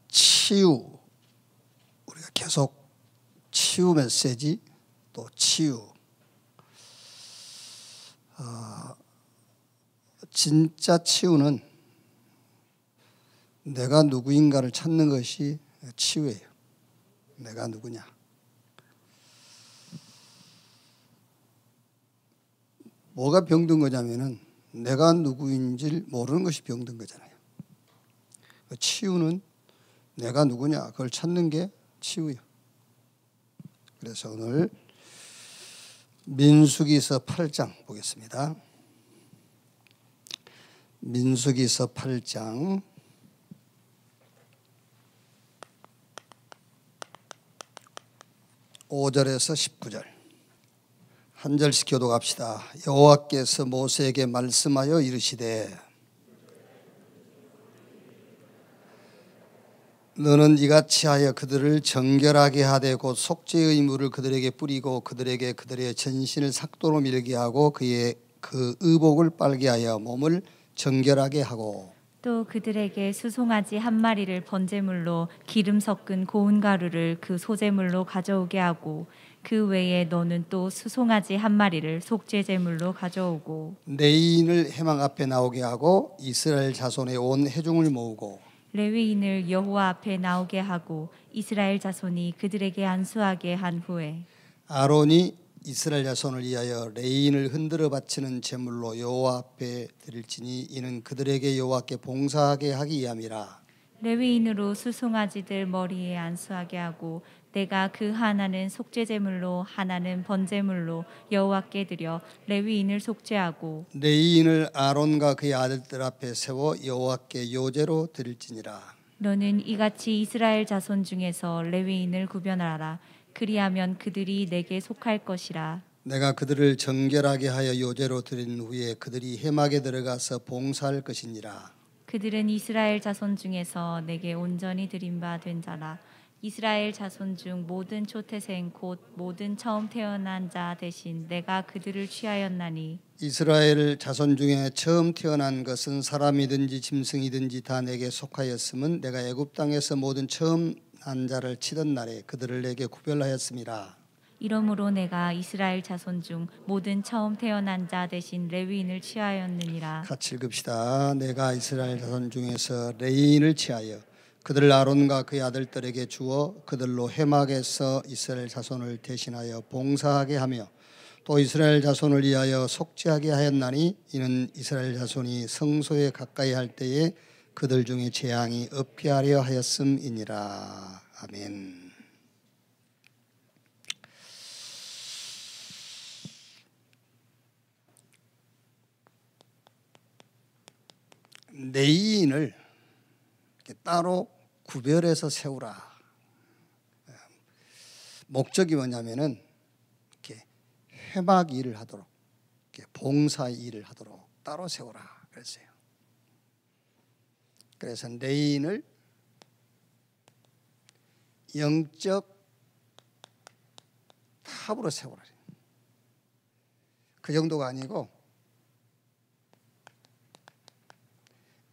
치유, 우리가 계속 치유 메시지, 또 치유. 진짜 치유는 내가 누구인가를 찾는 것이 치유예요. 내가 누구냐. 뭐가 병든 거냐면은 내가 누구인지 모르는 것이 병든 거잖아요. 치유는 내가 누구냐 그걸 찾는 게 치유예요. 그래서 오늘 민수기서 8장 보겠습니다. 민수기서 8장 5절에서 19절 한 절씩 교독합시다. 여호와께서 모세에게 말씀하여 이르시되 너는 이같이 하여 그들을 정결하게 하되 곧 속죄의 물을 그들에게 뿌리고 그들에게 그들의 전신을 삭도로 밀게 하고 그의 그 의복을 빨게 하여 몸을 정결하게 하고 또 그들에게 수송아지 한 마리를 번제물로 기름 섞은 고운 가루를 그 소제물로 가져오게 하고 그 외에 너는 또 수송아지 한 마리를 속죄제물로 가져오고 레위인을 회막 앞에 나오게 하고 이스라엘 자손의 온 회중을 모으고 레위인을 여호와 앞에 나오게 하고 이스라엘 자손이 그들에게 안수하게 한 후에 아론이 이스라엘 자손을 위하여 레위인을 흔들어 바치는 제물로 여호와 앞에 드릴지니 이는 그들에게 여호와께 봉사하게 하기 위함이라. 레위인으로 수송아지들 머리에 안수하게 하고 내가 그 하나는 속죄제물로 하나는 번제물로 여호와께 드려 레위인을 속죄하고 레위인을 아론과 그의 아들들 앞에 세워 여호와께 요제로 드릴지니라. 너는 이같이 이스라엘 자손 중에서 레위인을 구별하라. 그리하면 그들이 내게 속할 것이라. 내가 그들을 정결하게 하여 요제로 드린 후에 그들이 회막에 들어가서 봉사할 것이니라. 그들은 이스라엘 자손 중에서 내게 온전히 드린 바 된 자라. 이스라엘 자손 중 모든 초태생 곧 모든 처음 태어난 자 대신 내가 그들을 취하였나니 이스라엘 자손 중에 처음 태어난 것은 사람이든지 짐승이든지 다 내게 속하였음은 내가 애굽 땅에서 모든 처음 난 자를 치던 날에 그들을 내게 구별하였음이라. 이러므로 내가 이스라엘 자손 중 모든 처음 태어난 자 대신 레위인을 취하였느니라. 같이 읽읍시다. 내가 이스라엘 자손 중에서 레위인을 취하여 그들을 아론과 그의 아들들에게 주어 그들로 회막에서 이스라엘 자손을 대신하여 봉사하게 하며 또 이스라엘 자손을 위하여 속죄하게 하였나니 이는 이스라엘 자손이 성소에 가까이 할 때에 그들 중에 재앙이 없게 하려 하였음이니라. 아멘. 레위인을 따로 구별해서 세우라. 목적이 뭐냐면은 이렇게 회막 일을 하도록, 이렇게 봉사 일을 하도록 따로 세우라 그랬어요. 그래서 레위인을 영적 탑으로 세우라. 그 정도가 아니고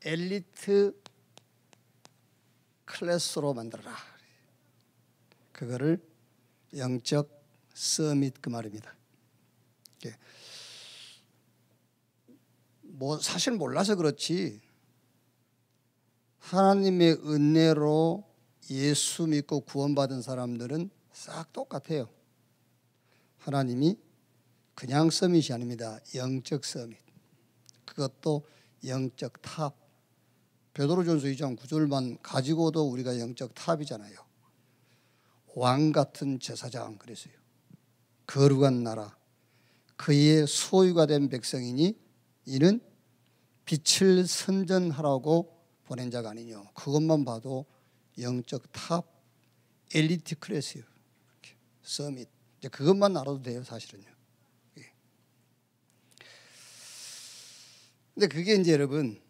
엘리트 클래스로 만들어라. 그거를 영적 서밋 그 말입니다. 뭐 사실 몰라서 그렇지 하나님의 은혜로 예수 믿고 구원받은 사람들은 싹 똑같아요. 하나님이 그냥 서밋이 아닙니다. 영적 서밋. 그것도 영적 탑. 베드로전서 2장 9절만 가지고도 우리가 영적 탑이잖아요. 왕 같은 제사장 그랬어요. 거룩한 나라. 그의 소유가 된 백성이니 이는 빛을 선전하라고 보낸 자가 아니뇨. 그것만 봐도 영적 탑 엘리트 클래스예요. 서밋. 이제 그것만 알아도 돼요, 사실은요. 근데 그게 이제 여러분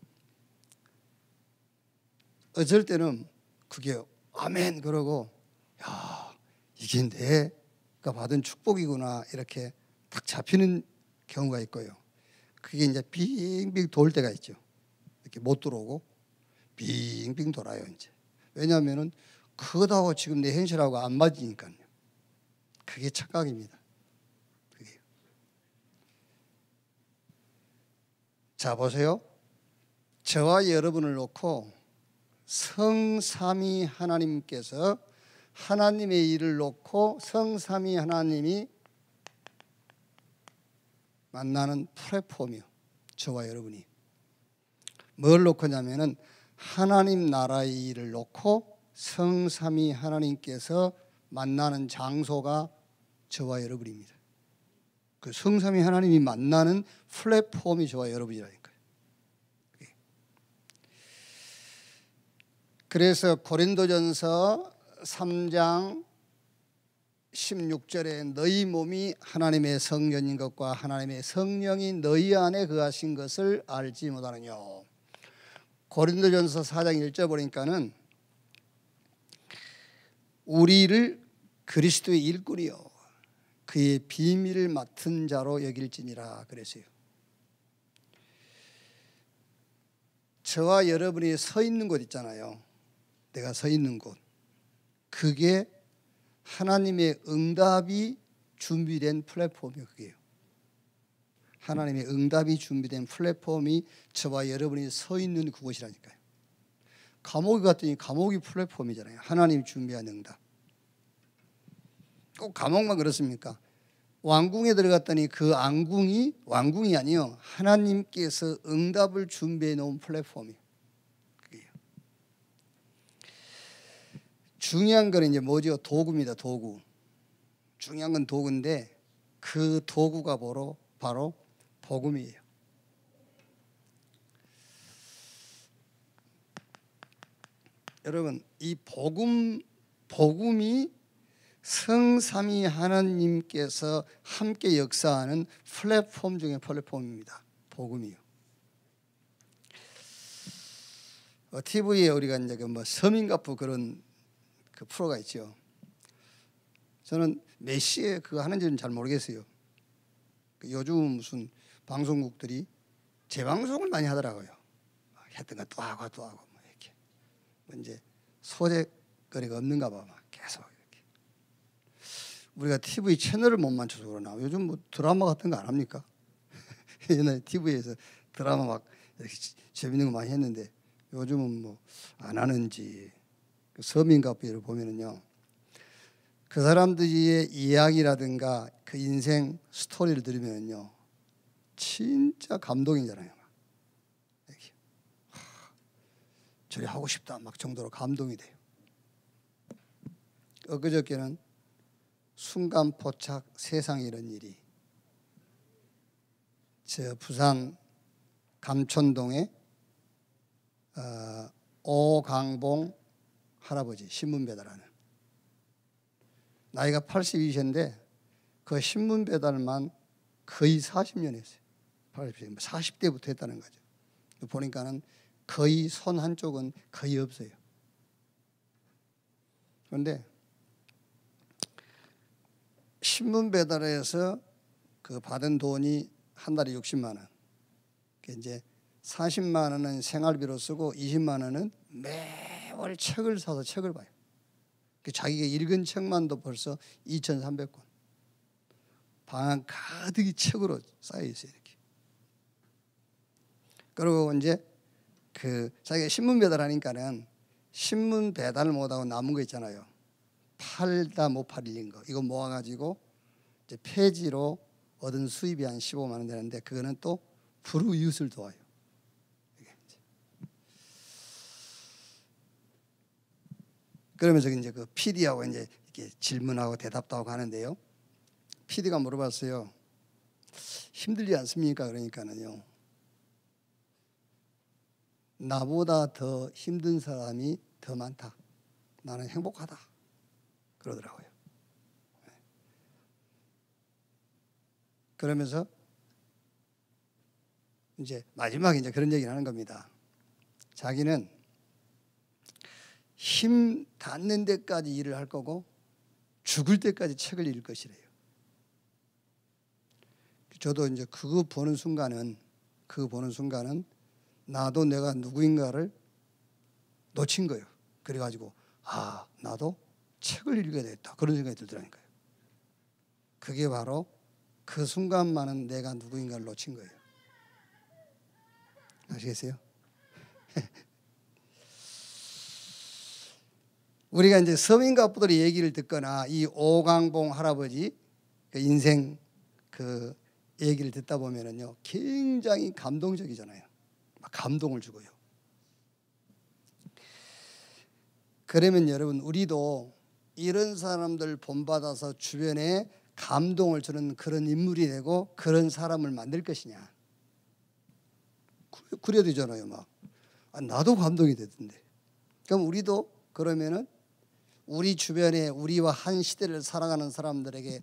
어쩔 때는 그게 아멘 그러고 야 이게 내가 받은 축복이구나 이렇게 딱 잡히는 경우가 있고요. 그게 이제 빙빙 돌 때가 있죠. 이렇게 못 들어오고 빙빙 돌아요 이제. 왜냐하면은 그거하고 지금 내 현실하고 안 맞으니까요. 그게 착각입니다. 그게. 자 보세요. 저와 여러분을 놓고 성삼위 하나님께서 하나님의 일을 놓고 성삼위 하나님이 만나는 플랫폼이요. 저와 여러분이. 뭘 놓고냐면은 하나님 나라의 일을 놓고 성삼위 하나님께서 만나는 장소가 저와 여러분입니다. 그 성삼위 하나님이 만나는 플랫폼이 저와 여러분이라니까요. 그래서 고린도전서 3장 16절에 너희 몸이 하나님의 성전인 것과 하나님의 성령이 너희 안에 거하신 것을 알지 못하느냐. 고린도전서 4장 1절 보니까는 우리를 그리스도의 일꾼이요 그의 비밀을 맡은 자로 여길지니라 그랬어요. 저와 여러분이 서 있는 곳 있잖아요. 내가 서 있는 곳. 그게 하나님의 응답이 준비된 플랫폼이에요. 그게요. 하나님의 응답이 준비된 플랫폼이 저와 여러분이 서 있는 그곳이라니까요. 감옥에 갔더니 감옥이 플랫폼이잖아요. 하나님이 준비한 응답. 꼭 감옥만 그렇습니까? 왕궁에 들어갔더니 그 왕궁이 아니요. 하나님께서 응답을 준비해 놓은 플랫폼이에요. 그게요. 중요한 건 이제 뭐죠? 도구입니다. 도구. 중요한 건 도구인데 그 도구가 바로 복음이에요. 여러분, 이 복음이 성삼위 하나님께서 함께 역사하는 플랫폼 중에 플랫폼입니다. 복음이요. TV에 우리가 이제 서민가프 그런 그 프로가 있죠. 저는 몇 시에 그거 하는지는 잘 모르겠어요. 요즘 무슨 방송국들이 재방송을 많이 하더라고요. 했던 거 또 하고 뭐 이렇게. 이제 소재거리가 없는가 봐. 막 계속 이렇게. 우리가 TV 채널을 못 맞춰서 그러나 요즘 뭐 드라마 같은 거 안 합니까? 옛날에 TV에서 드라마 막 이렇게 재밌는 거 많이 했는데 요즘은 뭐 안 하는지. 서민가피를 보면은요. 그 사람들의 이야기라든가 그 인생 스토리를 들으면요. 진짜 감동이잖아요. 이렇게. 저리 하고 싶다 막 정도로 감동이 돼요. 엊그저께는 순간포착 세상에 이런 일이 저 부산 감촌동에 오강봉 할아버지 신문 배달하는 나이가 82세인데 그 신문 배달만 거의 40년 했어요. 40대부터 했다는 거죠. 보니까는 거의 손 한쪽은 거의 없어요. 그런데 신문 배달에서 그 받은 돈이 한 달에 60만 원. 이제 40만 원은 생활비로 쓰고 20만 원은 매월 책을 사서 책을 봐요. 자기가 읽은 책만도 벌써 2,300권. 방 가득이 책으로 쌓여 있어요. 이렇게. 그리고 이제 그 자기가 신문 배달하니까는 신문 배달 못하고 남은 거 있잖아요. 팔다 못 팔린 거. 이거 모아가지고 이제 폐지로 얻은 수입이 한 15만 원 되는데 그거는 또 불우이웃을 도와요. 그러면서 이제 그 PD하고 이제 이렇게 질문하고 대답도 하고 하는데요. PD가 물어봤어요. 힘들지 않습니까? 그러니까는요. 나보다 더 힘든 사람이 더 많다. 나는 행복하다. 그러더라고요. 그러면서 이제 마지막에 이제 그런 얘기를 하는 겁니다. 자기는 힘 닿는 데까지 일을 할 거고 죽을 때까지 책을 읽을 것이래요. 저도 이제 그거 보는 순간은 나도 내가 누구인가를 놓친 거예요. 그래가지고 나도 책을 읽어야 되겠다 그런 생각이 들더라니까요. 그게 바로 그 순간만은 내가 누구인가를 놓친 거예요. 아시겠어요? 우리가 이제 서민가부들의 얘기를 듣거나 이 오강봉 할아버지 그 인생 그 얘기를 듣다 보면은요 굉장히 감동적이잖아요. 막 감동을 주고요. 그러면 여러분 우리도 이런 사람들 본받아서 주변에 감동을 주는 그런 인물이 되고 그런 사람을 만들 것이냐. 그래야 되잖아요. 막 나도 감동이 되던데. 그럼 우리도 그러면은 우리 주변에 우리와 한 시대를 살아가는 사람들에게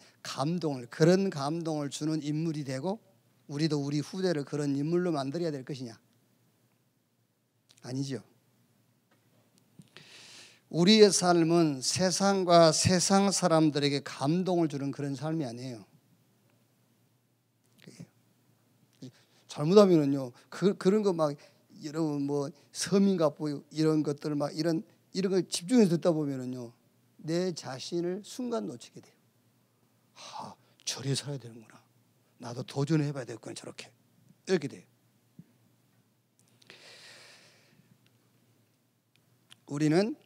그런 감동을 주는 인물이 되고 우리도 우리 후대를 그런 인물로 만들어야 될 것이냐? 아니죠. 우리의 삶은 세상과 세상 사람들에게 감동을 주는 그런 삶이 아니에요. 잘못하면은요 그런 거 막 여러분 뭐 서민갑부 이런 것들 막 이런 거 집중해서 듣다 보면은요 내 자신을 순간 놓치게 돼요. 저리 살아야 되는구나. 나도 도전해봐야 되겠구나. 저렇게 이렇게 돼요. 우리는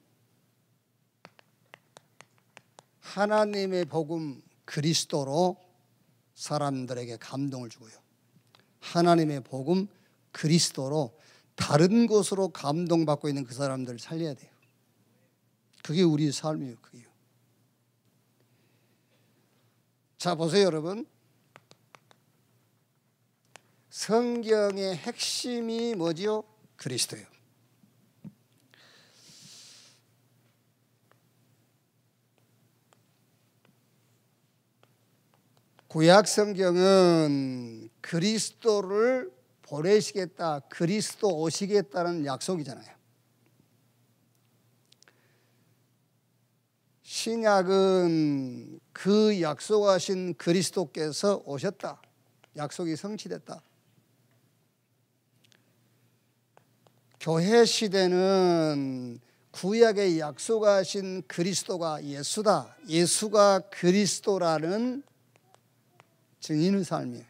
하나님의 복음 그리스도로 사람들에게 감동을 주고요. 하나님의 복음 그리스도로 다른 곳으로 감동받고 있는 그 사람들을 살려야 돼요. 그게 우리의 삶이에요. 그게요. 자 보세요 여러분. 성경의 핵심이 뭐지요? 그리스도예요. 구약 성경은 그리스도를 보내시겠다, 그리스도 오시겠다는 약속이잖아요. 신약은 그 약속하신 그리스도께서 오셨다. 약속이 성취됐다. 교회 시대는 구약에 약속하신 그리스도가 예수다. 예수가 그리스도라는 증인의 삶이에요.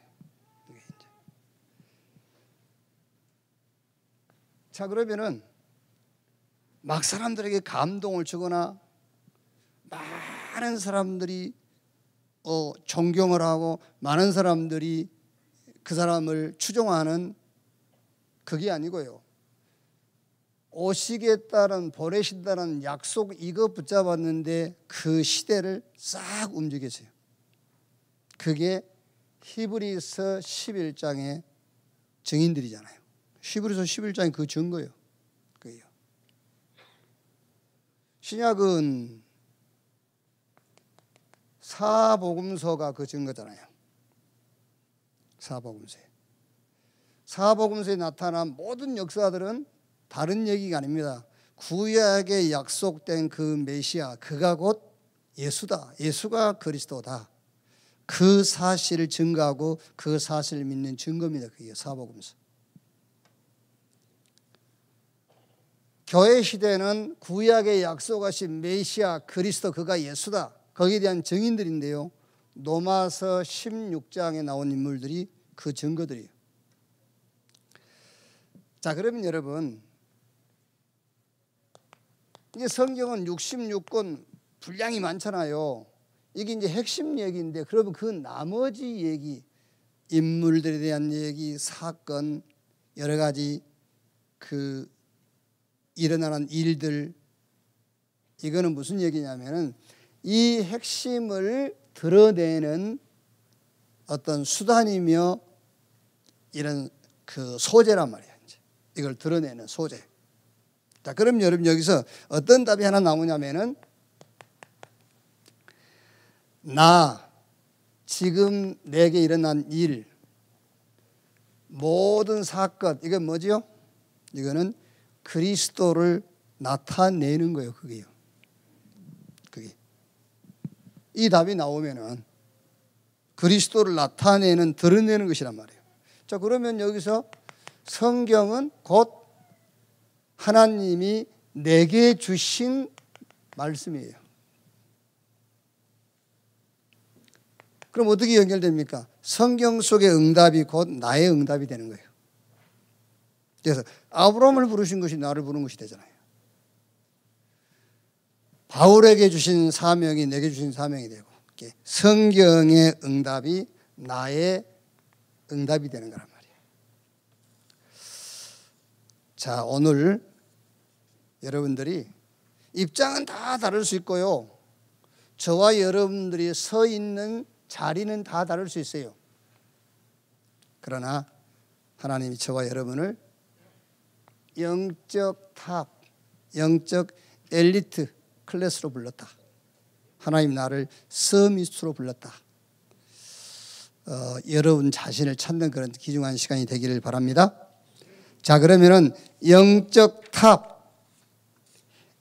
자 그러면은 막 사람들에게 감동을 주거나 많은 사람들이 존경을 하고 많은 사람들이 그 사람을 추종하는 그게 아니고요. 오시겠다는 보내신다는 약속 이거 붙잡았는데 그 시대를 싹 움직였어요. 그게 히브리서 11장의 증인들이잖아요. 히브리서 11장이 그 증거예요. 그게요. 신약은 사복음서가 그 증거잖아요. 사복음서에 나타난 모든 역사들은 다른 얘기가 아닙니다. 구약에 약속된 그 메시아, 그가 곧 예수다. 예수가 그리스도다. 그 사실을 증거하고 그 사실을 믿는 증거입니다. 그게 사복음서. 교회 시대는 구약에 약속하신 메시아 그리스도 그가 예수다. 거기에 대한 증인들인데요. 로마서 16장에 나온 인물들이 그 증거들이에요. 자 그러면 여러분 이제 성경은 66권 분량이 많잖아요. 이게 이제 핵심 얘기인데 그러면 그 나머지 얘기 인물들에 대한 얘기 사건 여러 가지 그 일어나는 일들 이거는 무슨 얘기냐면은 이 핵심을 드러내는 어떤 수단이며 이런 그 소재란 말이에요. 이걸 드러내는 소재. 자, 그럼 여러분 여기서 어떤 답이 하나 나오냐면은 나 지금 내게 일어난 일 모든 사건 이건 뭐지요? 이거는 그리스도를 나타내는 거예요. 그게요. 그게 이 답이 나오면은 그리스도를 나타내는 드러내는 것이란 말이에요. 자 그러면 여기서 성경은 곧 하나님이 내게 주신 말씀이에요. 그럼 어떻게 연결됩니까? 성경 속의 응답이 곧 나의 응답이 되는 거예요. 그래서 아브라함을 부르신 것이 나를 부른 것이 되잖아요. 바울에게 주신 사명이 내게 주신 사명이 되고, 성경의 응답이 나의 응답이 되는 거란 말이에요. 자, 오늘 여러분들이 입장은 다 다를 수 있고요. 저와 여러분들이 서 있는 자리는 다 다를 수 있어요. 그러나 하나님이 저와 여러분을 영적 탑, 영적 엘리트 클래스로 불렀다. 하나님 나를 서밋으로 불렀다. 여러분 자신을 찾는 그런 귀중한 시간이 되기를 바랍니다. 자, 그러면은 영적 탑,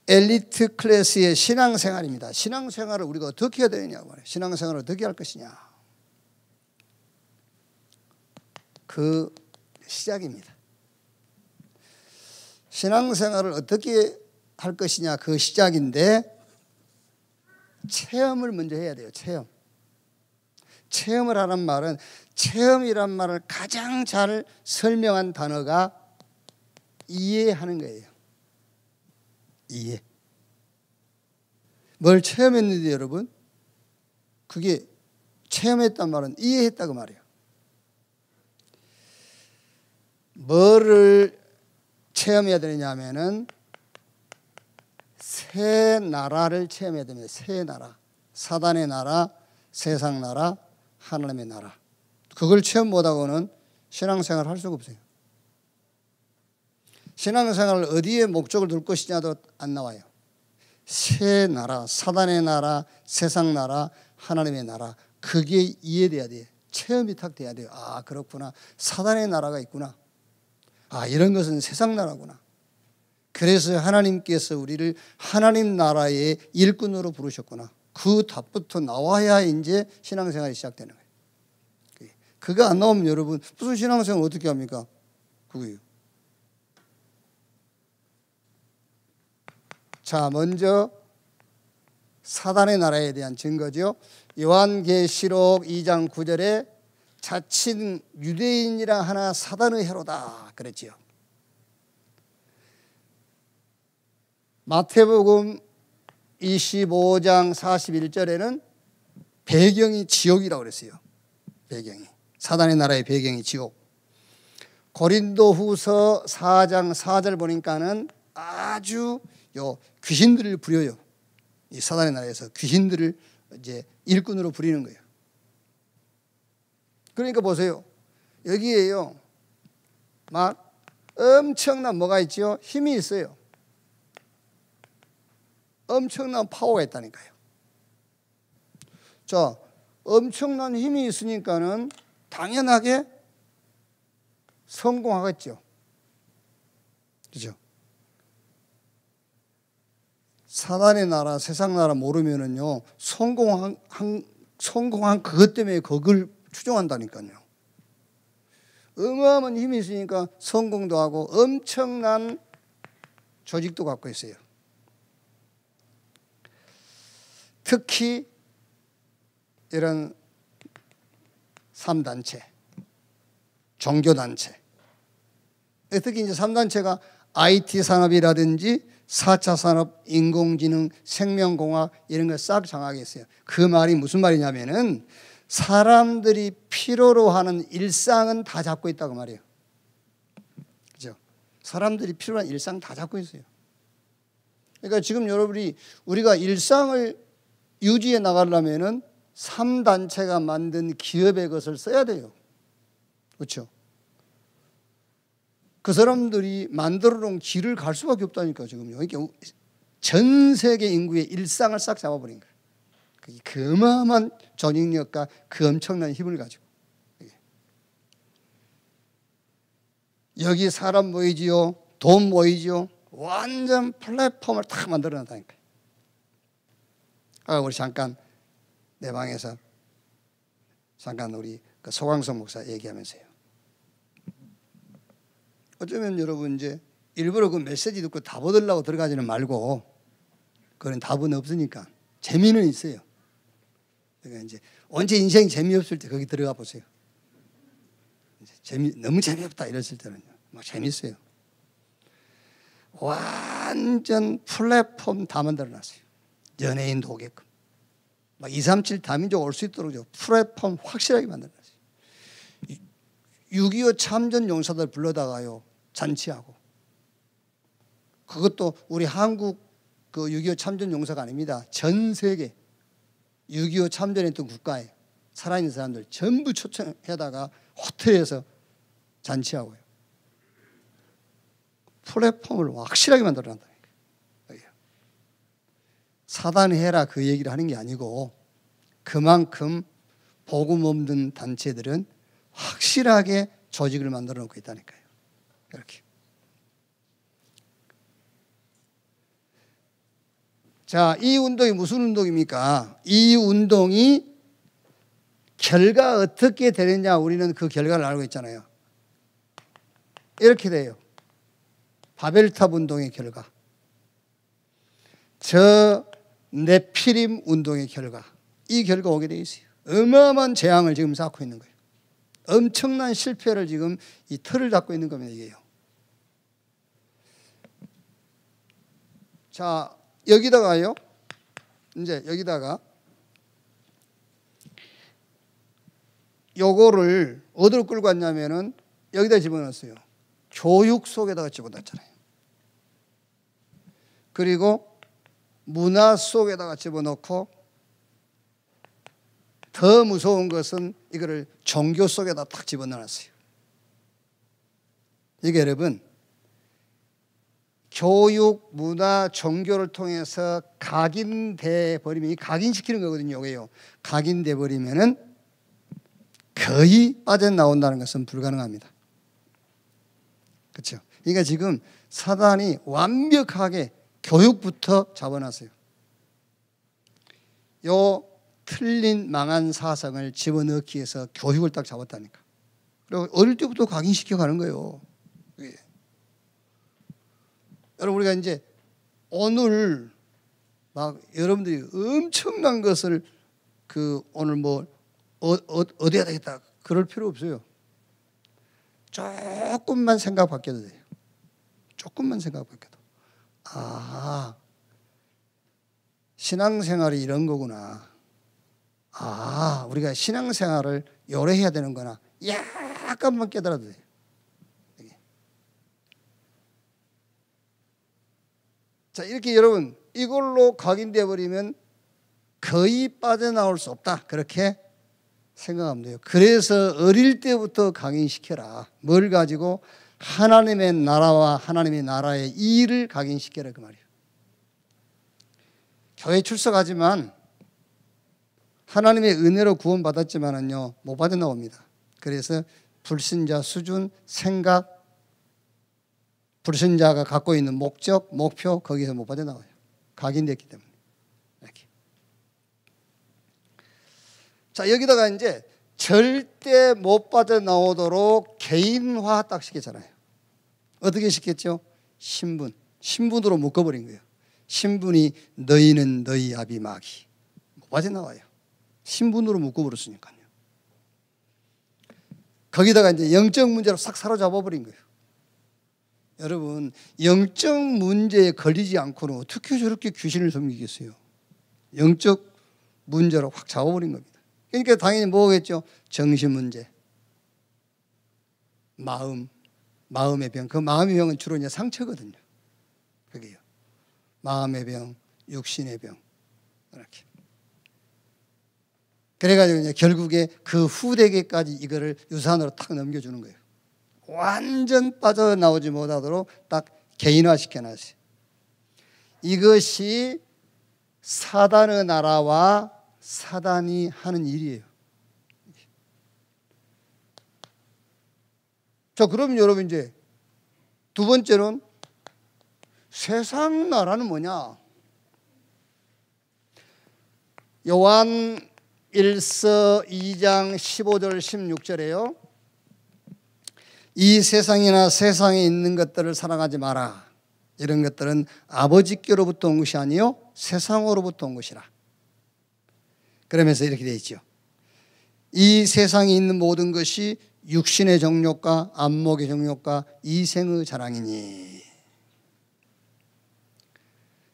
엘리트 클래스의 신앙생활입니다. 신앙생활을 우리가 어떻게 해야 되느냐 말이에요. 신앙생활을 어떻게 할 것이냐. 그 시작입니다. 신앙생활을 어떻게 할 것이냐 그 시작인데 체험을 먼저 해야 돼요. 체험을 하는 말은 체험이란 말을 가장 잘 설명한 단어가 이해하는 거예요. 이해. 뭘 체험했는데 여러분? 그게 체험했단 말은 이해했다고 말이에요. 뭐를 체험해야 되느냐 하면은 새 나라를 체험해야 됩니다. 새 나라. 사단의 나라, 세상 나라, 하나님의 나라. 그걸 체험 못하고는 신앙생활을 할 수가 없어요. 신앙생활을 어디에 목적을 둘 것이냐도 안 나와요. 새 나라, 사단의 나라, 세상 나라, 하나님의 나라. 그게 이해돼야 돼요. 체험이 탁 돼야 돼요. 아, 그렇구나. 사단의 나라가 있구나. 아, 이런 것은 세상 나라구나. 그래서 하나님께서 우리를 하나님 나라의 일꾼으로 부르셨구나. 그 답부터 나와야 이제 신앙생활이 시작되는 거예요. 그거 안 나오면 여러분 무슨 신앙생활 어떻게 합니까? 그거예요. 자, 먼저 사단의 나라에 대한 증거죠. 요한계시록 2장 9절에 자칭 유대인이라 하나 사단의 해로다 그랬지요. 마태복음 25장 41절에는 배경이 지옥이라고 그랬어요. 배경이. 사단의 나라의 배경이 지옥. 고린도후서 4장 4절 보니까는 아주 귀신들을 부려요. 이 사단의 나라에서 귀신들을 이제 일꾼으로 부리는 거예요. 그러니까 보세요. 여기에요. 막 엄청난 뭐가 있죠? 힘이 있어요. 엄청난 파워가 있다니까요. 자, 엄청난 힘이 있으니까는 당연하게 성공하겠죠. 그죠? 사단의 나라, 세상 나라 모르면은요, 성공한 그것 때문에 그걸 추종한다니까요. 어마어마한 힘이 있으니까 성공도 하고 엄청난 조직도 갖고 있어요. 특히 이런 3단체, 종교단체. 특히 이제 3단체가 IT 산업이라든지 4차 산업, 인공지능, 생명공학 이런 걸 싹 장악해 있어요. 그 말이 무슨 말이냐면은 사람들이 필요로 하는 일상은 다 잡고 있다고 말이에요. 그죠? 사람들이 필요한 일상 다 잡고 있어요. 그러니까 지금 여러분이 우리가 일상을 유지해 나가려면은 3단체가 만든 기업의 것을 써야 돼요. 그렇죠? 그 사람들이 만들어 놓은 길을 갈 수밖에 없다니까 지금요. 그러니까 전 세계 인구의 일상을 싹 잡아버린 거예요. 그 어마어마한 전익력과 그 엄청난 힘을 가지고. 여기 사람 모이지요. 돈 모이지요. 완전 플랫폼을 탁 만들어 놨다니까요. 우리 잠깐 내 방에서 잠깐 우리 그 소광석 목사 얘기하면서요. 어쩌면 여러분 이제 일부러 그 메시지 듣고 답 얻으려고 들어가지는 말고, 그런 답은 없으니까 재미는 있어요. 그러니까 이제 언제 인생 재미없을 때 거기 들어가 보세요. 너무 재미없다 이랬을 때는요, 막 재밌어요. 완전 플랫폼 다 만들어놨어요. 연예인도 오게끔. 막 237 다민족 올 수 있도록 플랫폼 확실하게 만들어놨어요. 6.25 참전 용사들 불러다가요, 잔치하고. 그것도 우리 한국 그 6.25 참전 용사가 아닙니다. 전 세계 6.25 참전했던 국가에 살아있는 사람들 전부 초청해다가 호텔에서 잔치하고요. 플랫폼을 확실하게 만들어낸다니까요. 사단이 해라 그 얘기를 하는 게 아니고, 그만큼 복음 없는 단체들은 확실하게 조직을 만들어 놓고 있다니까요. 이렇게. 자, 이 운동이 무슨 운동입니까? 이 운동이 결과 어떻게 되느냐, 우리는 그 결과를 알고 있잖아요. 이렇게 돼요. 바벨탑 운동의 결과, 저 네피림 운동의 결과, 이 결과 오게 돼 있어요. 어마어마한 재앙을 지금 쌓고 있는 거예요. 엄청난 실패를 지금 이 틀을 닫고 있는 겁니다, 이게요. 자, 여기다가요, 이제 여기다가 요거를 어디로 끌고 왔냐면은 여기다 집어넣었어요. 교육 속에다가 집어넣었잖아요. 그리고 문화 속에다가 집어넣고, 더 무서운 것은 이거를 종교 속에다 딱 집어넣었어요. 이게 여러분, 교육, 문화, 종교를 통해서 각인돼 버리면, 각인시키는 거거든요. 이게요. 각인돼 버리면은 거의 빠져나온다는 것은 불가능합니다. 그렇죠? 그러니까 지금 사단이 완벽하게 교육부터 잡아놨어요. 요 틀린 망한 사상을 집어넣기 위해서 교육을 딱 잡았다니까. 그리고 어릴 때부터 각인시켜 가는 거예요. 예. 여러분, 우리가 이제 오늘 막 여러분들이 엄청난 것을 그 오늘 뭐 어디야 되겠다 그럴 필요 없어요. 조금만 생각 바뀌어도 돼요. 조금만 생각 바뀌어도. 아, 신앙생활이 이런 거구나. 아, 우리가 신앙생활을 오래 해야 되는구나. 약간만 깨달아도 돼요. 자, 이렇게 여러분, 이걸로 각인되어 버리면 거의 빠져나올 수 없다, 그렇게 생각하면 돼요. 그래서 어릴 때부터 각인시켜라. 뭘 가지고? 하나님의 나라와 하나님의 나라의 일을 각인시켜라, 그 말이에요. 교회 출석하지만 하나님의 은혜로 구원받았지만은요, 못 빠져나옵니다. 그래서 불신자 수준, 생각, 불신자가 갖고 있는 목적, 목표, 거기서 못 빠져나와요. 각인됐기 때문에. 이렇게. 자, 여기다가 이제 절대 못 빠져나오도록 개인화 딱 시켰잖아요. 어떻게 시켰죠? 신분으로 묶어버린 거예요. 신분이 너희는 너희 아비 마귀. 못 빠져나와요. 신분으로 묶어버렸으니까요. 거기다가 이제 영적 문제로 싹 사로잡아버린 거예요. 여러분, 영적 문제에 걸리지 않고는 어떻게 저렇게 귀신을 섬기겠어요? 영적 문제로 확 잡아버린 겁니다. 그러니까 당연히 뭐겠죠? 정신 문제, 마음의 병. 그 마음의 병은 주로 이제 상처거든요. 그게요. 마음의 병, 육신의 병, 이렇게. 그래가지고 이제 결국에 그 후대기까지 이거를 유산으로 탁 넘겨주는 거예요. 완전 빠져나오지 못하도록 딱 개인화 시켜놨어요. 이것이 사단의 나라와 사단이 하는 일이에요. 자, 그럼 여러분 이제 두 번째는 세상 나라는 뭐냐? 요한 1서 2장 15절 16절에요. 이 세상이나 세상에 있는 것들을 사랑하지 마라. 이런 것들은 아버지께로부터 온 것이 아니요 세상으로부터 온 것이라. 그러면서 이렇게 되어 있죠. 이 세상에 있는 모든 것이 육신의 정욕과 안목의 정욕과 이생의 자랑이니.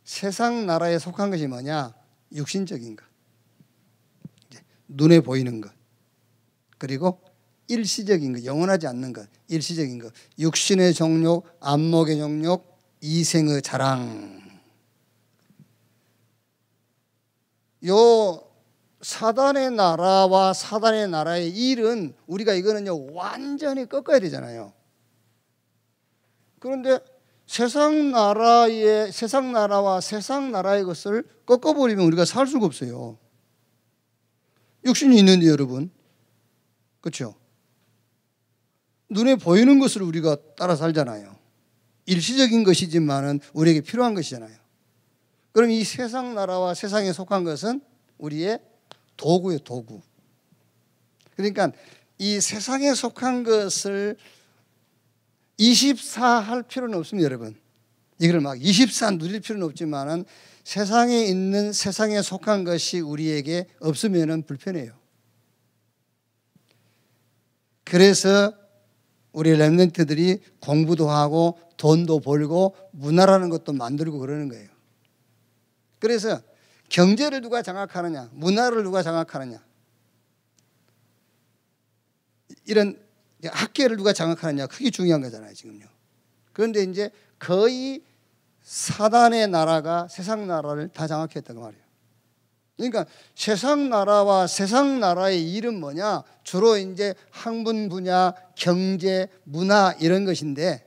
세상 나라에 속한 것이 뭐냐? 육신적인 것, 눈에 보이는 것, 그리고 일시적인 것, 영원하지 않는 것, 일시적인 것, 육신의 정욕, 안목의 정욕, 이생의 자랑. 요 사단의 나라와 사단의 나라의 일은 우리가 이거는요 완전히 꺾어야 되잖아요. 그런데 세상 나라와 세상 나라의 것을 꺾어버리면 우리가 살 수가 없어요. 육신이 있는데 여러분, 그렇죠? 눈에 보이는 것을 우리가 따라 살잖아요. 일시적인 것이지만은 우리에게 필요한 것이잖아요. 그럼 이 세상 나라와 세상에 속한 것은 우리의 도구예요, 도구. 그러니까 이 세상에 속한 것을 24 할 필요는 없습니다, 여러분. 이걸 막 24 누릴 필요는 없지만은 세상에 있는 세상에 속한 것이 우리에게 없으면은 불편해요. 그래서 우리 렘넌트들이 공부도 하고 돈도 벌고 문화라는 것도 만들고 그러는 거예요. 그래서 경제를 누가 장악하느냐, 문화를 누가 장악하느냐, 이런 학계를 누가 장악하느냐, 그게 중요한 거잖아요, 지금요. 그런데 이제 거의 사단의 나라가 세상 나라를 다 장악했다고 말이에요. 그러니까 세상 나라와 세상 나라의 일은 뭐냐? 주로 이제 학문 분야, 경제, 문화 이런 것인데,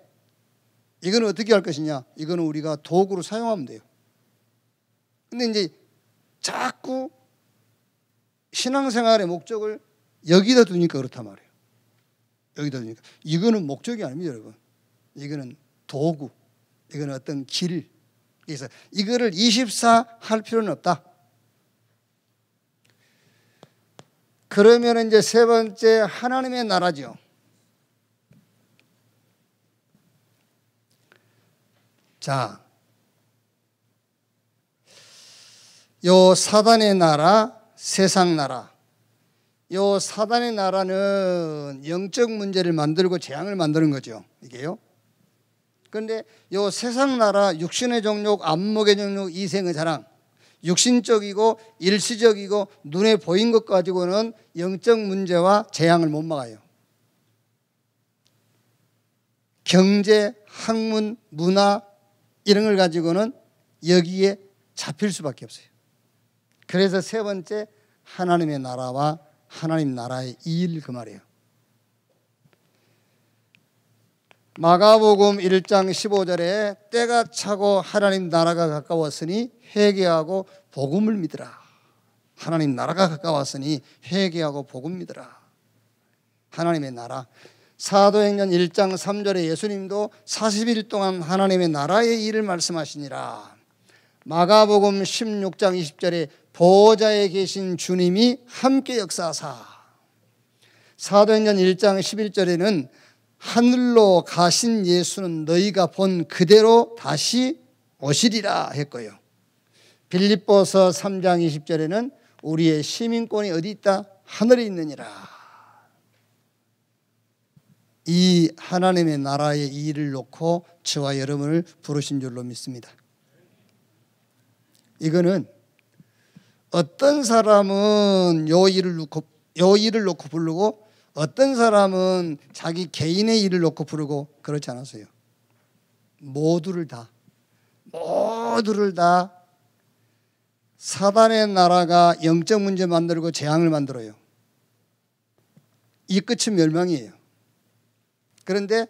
이거는 어떻게 할 것이냐? 이거는 우리가 도구로 사용하면 돼요. 근데 이제 자꾸 신앙생활의 목적을 여기다 두니까 그렇단 말이에요. 여기다 두니까. 이거는 목적이 아닙니다, 여러분. 이거는 도구. 이거는 어떤 길. 그래서 이거를 24 할 필요는 없다. 그러면 이제 세 번째, 하나님의 나라죠. 자, 요 사단의 나라, 세상 나라. 요 사단의 나라는 영적 문제를 만들고 재앙을 만드는 거죠. 이게요. 그런데 요 세상 나라, 육신의 정욕, 안목의 정욕, 이생의 자랑, 육신적이고 일시적이고 눈에 보인 것 가지고는 영적 문제와 재앙을 못 막아요. 경제, 학문, 문화 이런 걸 가지고는 여기에 잡힐 수밖에 없어요. 그래서 세 번째, 하나님의 나라와 하나님 나라의 일, 그 말이에요. 마가복음 1장 15절에 때가 차고 하나님 나라가 가까웠으니 회개하고 복음을 믿으라. 하나님 나라가 가까웠으니 회개하고 복음 믿으라. 하나님의 나라. 사도행전 1장 3절에 예수님도 40일 동안 하나님의 나라의 일을 말씀하시니라. 마가복음 16장 20절에 보좌에 계신 주님이 함께 역사하사. 사도행전 1장 11절에는 하늘로 가신 예수는 너희가 본 그대로 다시 오시리라 했고요. 빌립보서 3장 20절에는 우리의 시민권이 어디 있다? 하늘에 있느니라. 이 하나님의 나라의 일을 놓고 저와 여러분을 부르신 줄로 믿습니다. 이거는 어떤 사람은 요 일을 놓고 부르고 어떤 사람은 자기 개인의 일을 놓고 부르고 그렇지 않았어요. 모두를 다 사단의 나라가 영적 문제 만들고 재앙을 만들어요. 이 끝은 멸망이에요. 그런데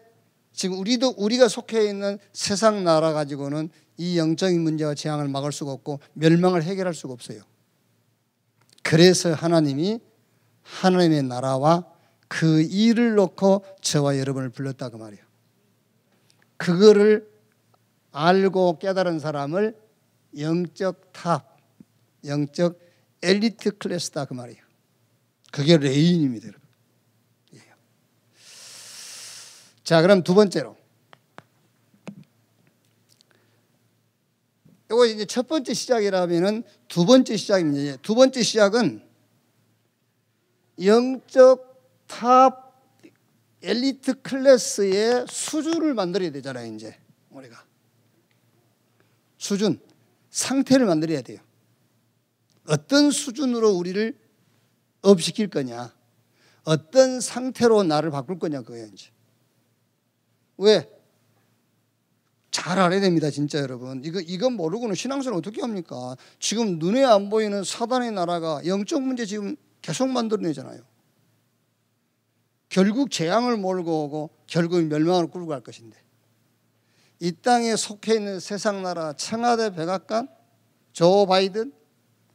지금 우리가 속해 있는 세상 나라 가지고는 이 영적인 문제와 재앙을 막을 수가 없고 멸망을 해결할 수가 없어요. 그래서 하나님이 하나님의 나라와 그 일을 놓고 저와 여러분을 불렀다 그 말이에요. 그거를 알고 깨달은 사람을 영적 탑, 영적 엘리트 클래스다 그 말이에요. 그게 레인입니다, 여러분. 자, 그럼 두 번째로. 이거 이제 첫 번째 시작이라면은 두 번째 시작입니다. 두 번째 시작은 영적 탑 엘리트 클래스의 수준을 만들어야 되잖아요. 이제 우리가 수준, 상태를 만들어야 돼요. 어떤 수준으로 우리를 업시킬 거냐, 어떤 상태로 나를 바꿀 거냐, 그거예요. 이제 왜? 잘 알아야 됩니다, 진짜 여러분. 이건 모르고는 신앙생활 어떻게 합니까? 지금 눈에 안 보이는 사단의 나라가 영적 문제 지금 계속 만들어내잖아요. 결국 재앙을 몰고 오고 결국 멸망을 끌고 갈 것인데, 이 땅에 속해 있는 세상 나라 청와대 백악관, 조 바이든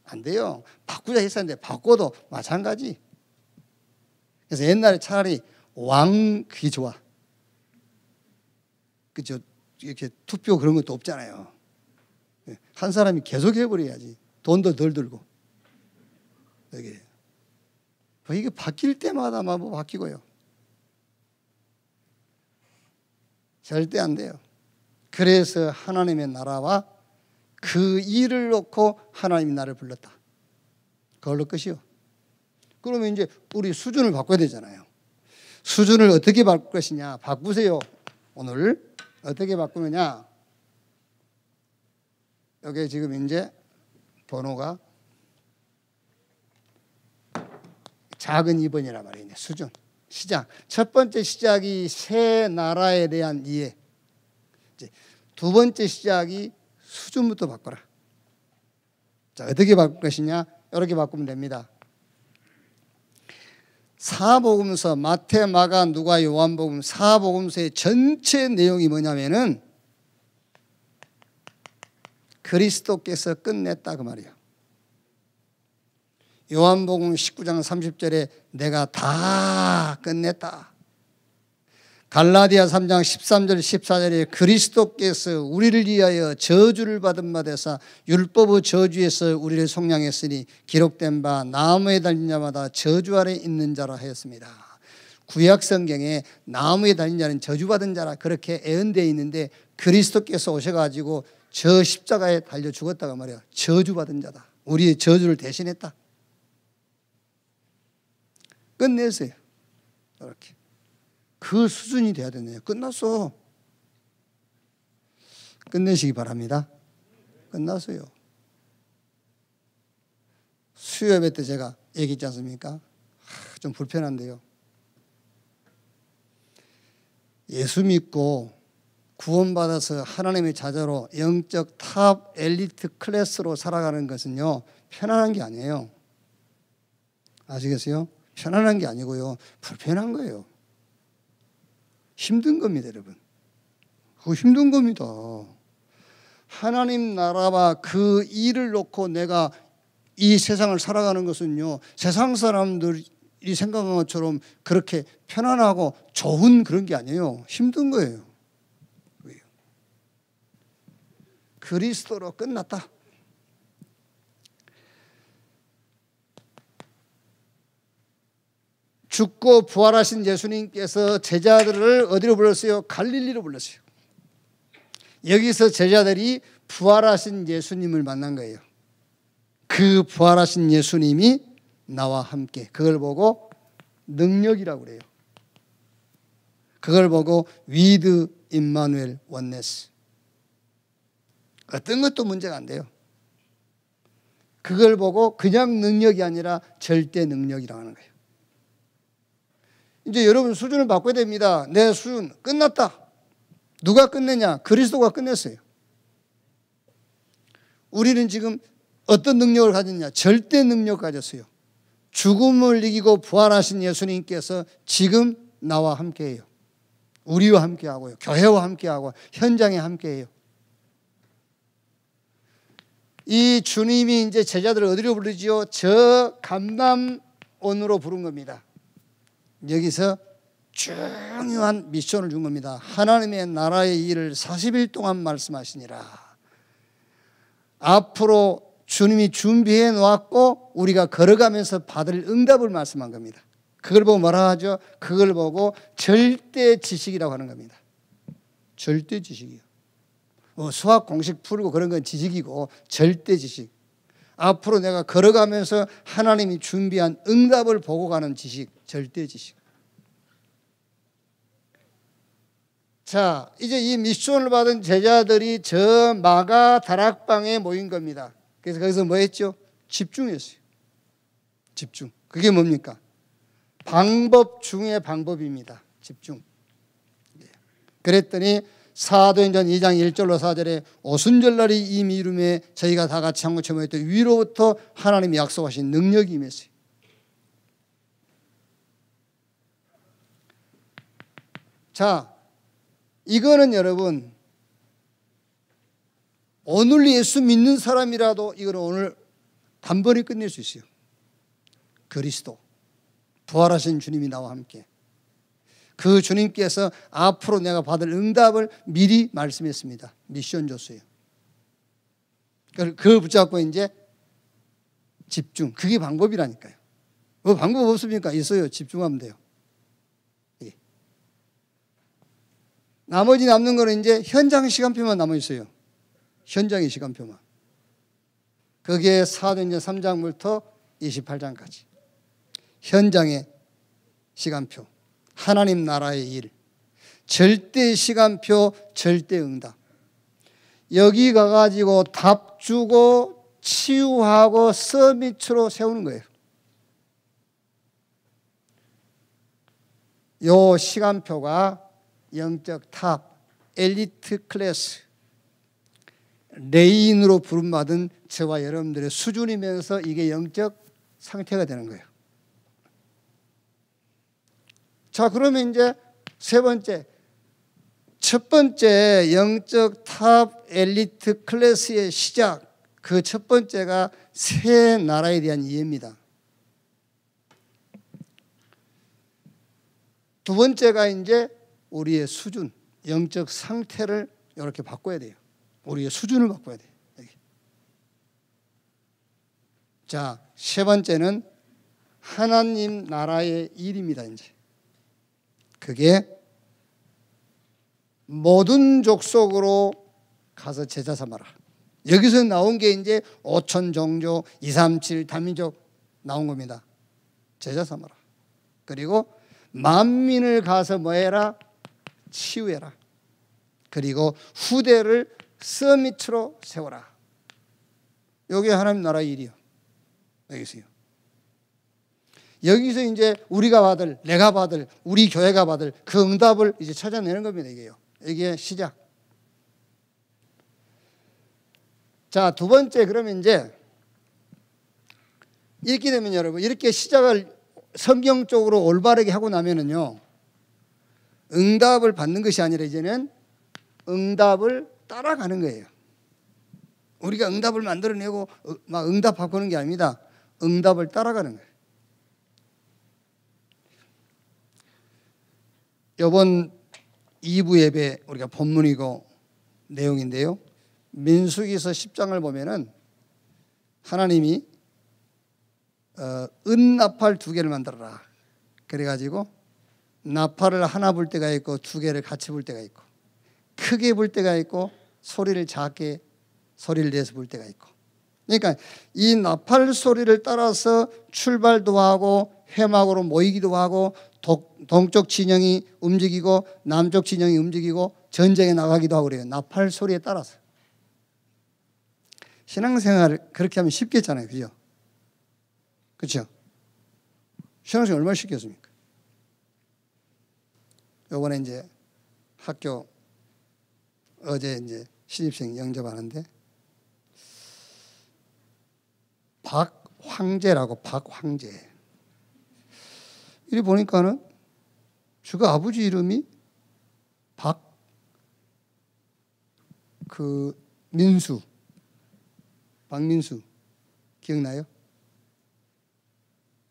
안 돼요. 바꾸자 했었는데 바꿔도 마찬가지. 그래서 옛날에 차라리 왕 그게 좋아. 그죠? 이렇게 투표 그런 것도 없잖아요. 한 사람이 계속 해버려야지. 돈도 덜 들고. 이게 바뀔 때마다 뭐 바뀌고요. 절대 안 돼요. 그래서 하나님의 나라와 그 일을 놓고 하나님이 나를 불렀다. 그걸로 끝이요. 그러면 이제 우리 수준을 바꿔야 되잖아요. 수준을 어떻게 바꿀 것이냐. 바꾸세요. 오늘 어떻게 바꾸느냐. 여기 지금 이제 번호가 작은 2번이란 말이에요. 수준, 시작. 첫 번째 시작이 새 나라에 대한 이해. 이제 두 번째 시작이 수준부터 바꿔라. 자, 어떻게 바꿀 것이냐? 이렇게 바꾸면 됩니다. 사복음서, 마태, 마가, 누가, 요한복음, 사복음서의 전체 내용이 뭐냐면은 그리스도께서 끝냈다 그 말이에요. 요한복음 19장 30절에 내가 다 끝냈다. 갈라디아 3장 13절 14절에 그리스도께서 우리를 위하여 저주를 받은 바 되사 율법의 저주에서 우리를 속량했으니 기록된 바 나무에 달린 자마다 저주 아래 있는 자라 하였습니다. 구약 성경에 나무에 달린 자는 저주받은 자라 그렇게 예언되어 있는데 그리스도께서 오셔가지고 저 십자가에 달려 죽었다가 말이야. 저주받은 자다. 우리의 저주를 대신했다. 끝냈어요. 이렇게. 그 수준이 돼야 되네요. 끝났어. 끝내시기 바랍니다. 끝났어요. 수요예배 때 제가 얘기했지 않습니까? 좀 불편한데요. 예수 믿고 구원받아서 하나님의 자녀로 영적 탑 엘리트 클래스로 살아가는 것은요, 편안한 게 아니에요. 아시겠어요? 편안한 게 아니고요, 불편한 거예요. 힘든 겁니다, 여러분. 그거 힘든 겁니다. 하나님 나라와 그 일을 놓고 내가 이 세상을 살아가는 것은요, 세상 사람들이 생각한 것처럼 그렇게 편안하고 좋은 그런 게 아니에요. 힘든 거예요. 그리스도로 끝났다. 죽고 부활하신 예수님께서 제자들을 어디로 불렀어요? 갈릴리로 불렀어요. 여기서 제자들이 부활하신 예수님을 만난 거예요. 그 부활하신 예수님이 나와 함께, 그걸 보고 능력이라고 그래요. 그걸 보고 with 임마누엘 원네스. 어떤 것도 문제가 안 돼요. 그걸 보고 그냥 능력이 아니라 절대 능력이라고 하는 거예요. 이제 여러분 수준을 바꿔야 됩니다. 내 수준 끝났다. 누가 끝내냐? 그리스도가 끝냈어요. 우리는 지금 어떤 능력을 가졌냐? 절대 능력 가졌어요. 죽음을 이기고 부활하신 예수님께서 지금 나와 함께해요. 우리와 함께하고요. 교회와 함께하고 현장에 함께해요. 이 주님이 이제 제자들을 어디로 부르지요? 저 감남원으로 부른 겁니다. 여기서 중요한 미션을 준 겁니다. 하나님의 나라의 일을 40일 동안 말씀하시니라. 앞으로 주님이 준비해 놓았고 우리가 걸어가면서 받을 응답을 말씀한 겁니다. 그걸 보고 뭐라 하죠? 그걸 보고 절대 지식이라고 하는 겁니다. 절대 지식이요. 수학 공식 풀고 그런 건 지식이고 절대 지식. 앞으로 내가 걸어가면서 하나님이 준비한 응답을 보고 가는 지식, 절대 지식. 자, 이제 이 미션을 받은 제자들이 저 마가 다락방에 모인 겁니다. 그래서 거기서 뭐 했죠? 집중했어요. 집중. 그게 뭡니까? 방법 중의 방법입니다. 집중. 그랬더니 사도행전 2장 1절로 4절에 오순절날이 이 미룸에 저희가 다 같이 한 곳에 모였더니 위로부터 하나님이 약속하신 능력이 임했어요. 자, 이거는 여러분 오늘 예수 믿는 사람이라도 이거는 오늘 단번에 끝낼 수 있어요. 그리스도 부활하신 주님이 나와 함께 그 주님께서 앞으로 내가 받을 응답을 미리 말씀했습니다. 미션 줬어요. 그걸 붙잡고 이제 집중. 그게 방법이라니까요. 뭐 방법 없습니까? 있어요. 집중하면 돼요. 예. 나머지 남는 거는 이제 현장 시간표만 남아 있어요. 현장의 시간표만. 그게 사도행전 3장부터 28장까지. 현장의 시간표. 하나님 나라의 일, 절대 시간표, 절대 응답. 여기 가가지고 답 주고 치유하고 서밋으로 세우는 거예요. 요 시간표가 영적 탑, 엘리트 클래스, 레인으로 부름받은 저와 여러분들의 수준이면서 이게 영적 상태가 되는 거예요. 자, 그러면 이제 세 번째, 첫 번째 영적 탑 엘리트 클래스의 시작, 그 첫 번째가 새 나라에 대한 이해입니다. 두 번째가 이제 우리의 수준, 영적 상태를 이렇게 바꿔야 돼요. 우리의 수준을 바꿔야 돼요. 자, 세 번째는 하나님 나라의 일입니다. 이제 그게 모든 족속으로 가서 제자 삼아라. 여기서 나온 게 이제 5천 종족, 237 다민족 나온 겁니다. 제자 삼아라. 그리고 만민을 가서 뭐 해라? 치유해라. 그리고 후대를 서밋으로 세워라. 이게 하나님 나라의 일이요. 여기서요. 여기서 이제 우리가 받을, 내가 받을, 우리 교회가 받을 그 응답을 이제 찾아내는 겁니다. 이게요. 이게 시작. 자, 두 번째, 그러면 이제 이렇게 되면 여러분, 이렇게 시작을 성경적으로 올바르게 하고 나면은요, 응답을 받는 것이 아니라 이제는 응답을 따라가는 거예요. 우리가 응답을 만들어내고 막 응답 바꾸는 게 아닙니다. 응답을 따라가는 거예요. 이번 2부 예배 우리가 본문이고 내용인데요. 민수기서 10장을 보면은 하나님이 은나팔 2개를 만들어라. 그래가지고 나팔을 하나 불 때가 있고 2개를 같이 불 때가 있고 크게 불 때가 있고 소리를 작게 소리를 내서 불 때가 있고. 그러니까 이 나팔 소리를 따라서 출발도 하고 회막으로 모이기도 하고 동쪽 진영이 움직이고 남쪽 진영이 움직이고 전쟁에 나가기도 하고 그래요. 나팔 소리에 따라서. 신앙생활을 그렇게 하면 쉽겠잖아요. 그죠? 그렇죠? 신앙생활 얼마나 쉽겠습니까? 요번에 이제 학교 어제 이제 신입생 영접하는데 박황제라고 박황제. 이리 보니까는 주가 아버지 이름이 민수, 박민수 기억나요?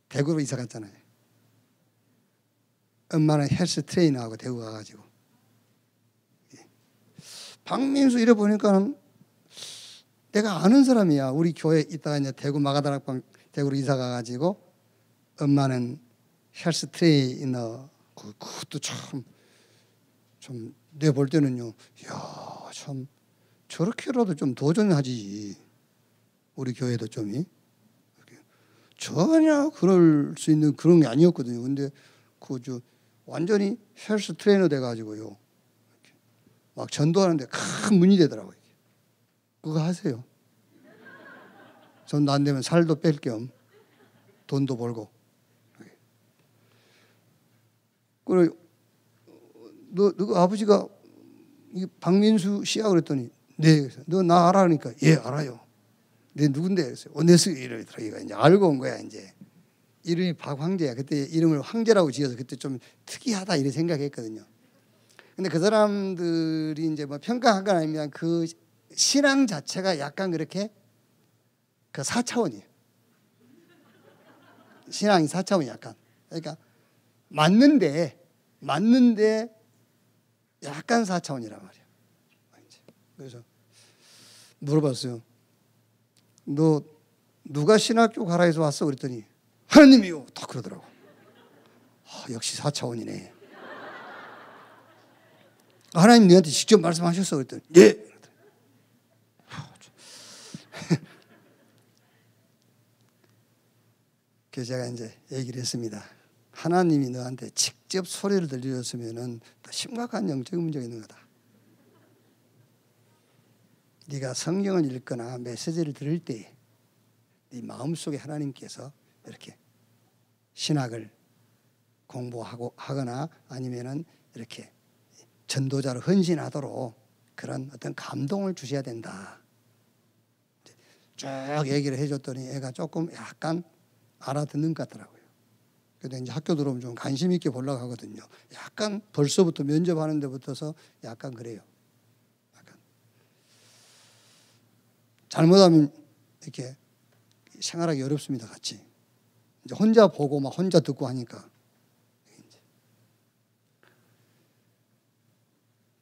대구로 이사 갔잖아요. 엄마는 헬스 트레이너하고 대구 가가지고 박민수 이래 보니까는 내가 아는 사람이야. 우리 교회 있다가 이제 대구 마가다락방 대구로 이사 가가지고 엄마는 헬스 트레이너 그것도 참 내 볼 때는요. 야, 참 저렇게라도 좀 도전하지. 우리 교회도 좀이 전혀 그럴 수 있는 그런 게 아니었거든요. 근데 완전히 헬스 트레이너 돼가지고요. 막 전도하는데 큰 문이 되더라고요. 그거 하세요. 전도 안 되면 살도 뺄 겸 돈도 벌고. 그리고 너 아버지가 박민수 씨야 그랬더니 네. 너 나 알아? 그러니까 예 알아요. 네 누군데? 그랬어요. 내스 이러더라. 이제 알고 온 거야 이제. 이름이 박황제야. 그때 이름을 황제라고 지어서 그때 좀 특이하다 이런 생각했거든요. 근데 그 사람들이 이제 뭐 평가한 건 아니면 그 신앙 자체가 약간 그렇게 그 4차원이에요. 신앙이 4차원이 약간. 그러니까 맞는데 약간 4차원이란 말이에요. 그래서 물어봤어요. 너 누가 신학교 가라 해서 왔어? 그랬더니 하나님이요. 딱 그러더라고. 역시 4차원이네. 하나님 너한테 직접 말씀하셨어? 그랬더니 예. 그래서 제가 이제 얘기를 했습니다. 하나님이 너한테 직접 소리를 들려줬으면 심각한 영적인 문제가 있는 거다. 네가 성경을 읽거나 메시지를 들을 때 네 마음속에 하나님께서 이렇게 신학을 공부하고 하거나 아니면은 이렇게 전도자로 헌신하도록 그런 어떤 감동을 주셔야 된다. 쭉 얘기를 해줬더니 애가 조금 약간 알아듣는 것 같더라고요. 그래도 이제 학교 들어오면 좀 관심 있게 보려고 하거든요. 약간 벌써부터 면접하는 데부터서 약간 그래요. 약간 잘못하면 이렇게 생활하기 어렵습니다. 같이 이제 혼자 보고 막 혼자 듣고 하니까.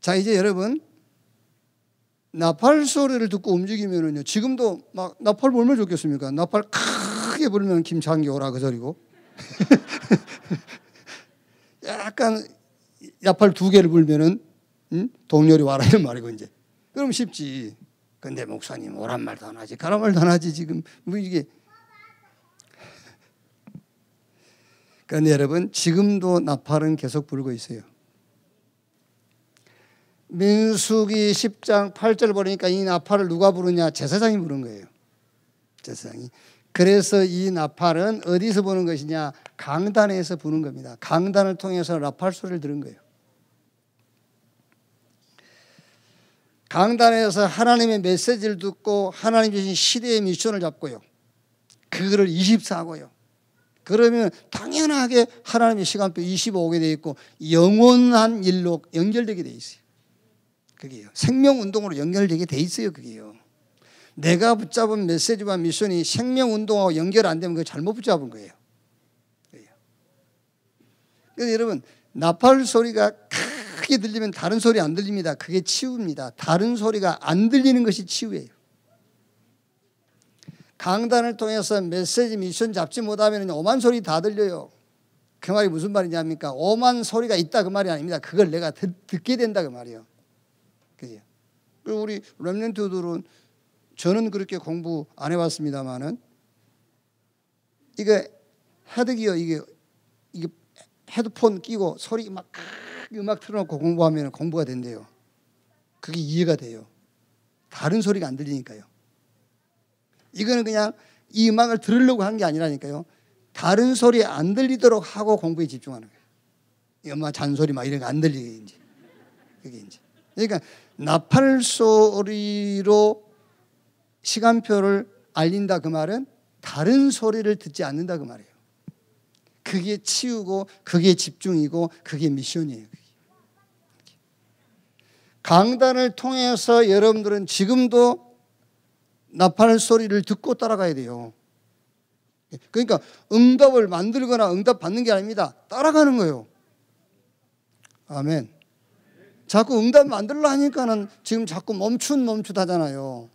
자 이제 여러분 나팔 소리를 듣고 움직이면은요. 지금도 막 나팔 불면 좋겠습니까? 나팔 크게 불면 김창기 오라 그 소리고. 약간 나팔 2개를 불면은 동료리 와라 이런 말이고 이제. 그럼 쉽지. 근데 목사님 오란 말도 안 하지 가란 말도 안 하지 지금 뭐 이게. 그런데 여러분 지금도 나팔은 계속 불고 있어요. 민수기 10장 8절 보니까 이 나팔을 누가 부르냐? 제사장이 부른 거예요. 제사장이. 그래서 이 나팔은 어디서 부는 것이냐? 강단에서 부는 겁니다. 강단을 통해서 나팔 소리를 들은 거예요. 강단에서 하나님의 메시지를 듣고 하나님 주신 시대의 미션을 잡고요. 그거를 24하고요. 그러면 당연하게 하나님의 시간표 25게 되어 있고 영원한 일로 연결되게 되어 있어요. 그게요. 생명운동으로 연결되게 돼 있어요. 그게요. 내가 붙잡은 메시지와 미션이 생명운동하고 연결 안 되면 그거 잘못 붙잡은 거예요. 그래서 여러분 나팔 소리가 크게 들리면 다른 소리 안 들립니다. 그게 치유입니다. 다른 소리가 안 들리는 것이 치유예요. 강단을 통해서 메시지 미션 잡지 못하면 오만 소리 다 들려요. 그 말이 무슨 말이냐니까 오만 소리가 있다 그 말이 아닙니다. 그걸 내가 듣게 된다 그 말이에요. 그죠? 우리 렘넌트들은 저는 그렇게 공부 안 해봤습니다만은 이게 헤드기어 이게 헤드폰 끼고 소리 막 음악 틀어놓고 공부하면 공부가 된대요. 그게 이해가 돼요. 다른 소리가 안 들리니까요. 이거는 그냥 이 음악을 들으려고 한 게 아니라니까요. 다른 소리 안 들리도록 하고 공부에 집중하는 거예요. 엄마 잔소리 막 이런 거 안 들리게 이제. 그게 이제. 그러니까 나팔 소리로 시간표를 알린다 그 말은 다른 소리를 듣지 않는다 그 말이에요. 그게 치유고 그게 집중이고 그게 미션이에요. 강단을 통해서 여러분들은 지금도 나팔 소리를 듣고 따라가야 돼요. 그러니까 응답을 만들거나 응답 받는 게 아닙니다. 따라가는 거예요. 아멘. 자꾸 응답 만들려 하니까는 지금 자꾸 멈춘 하잖아요.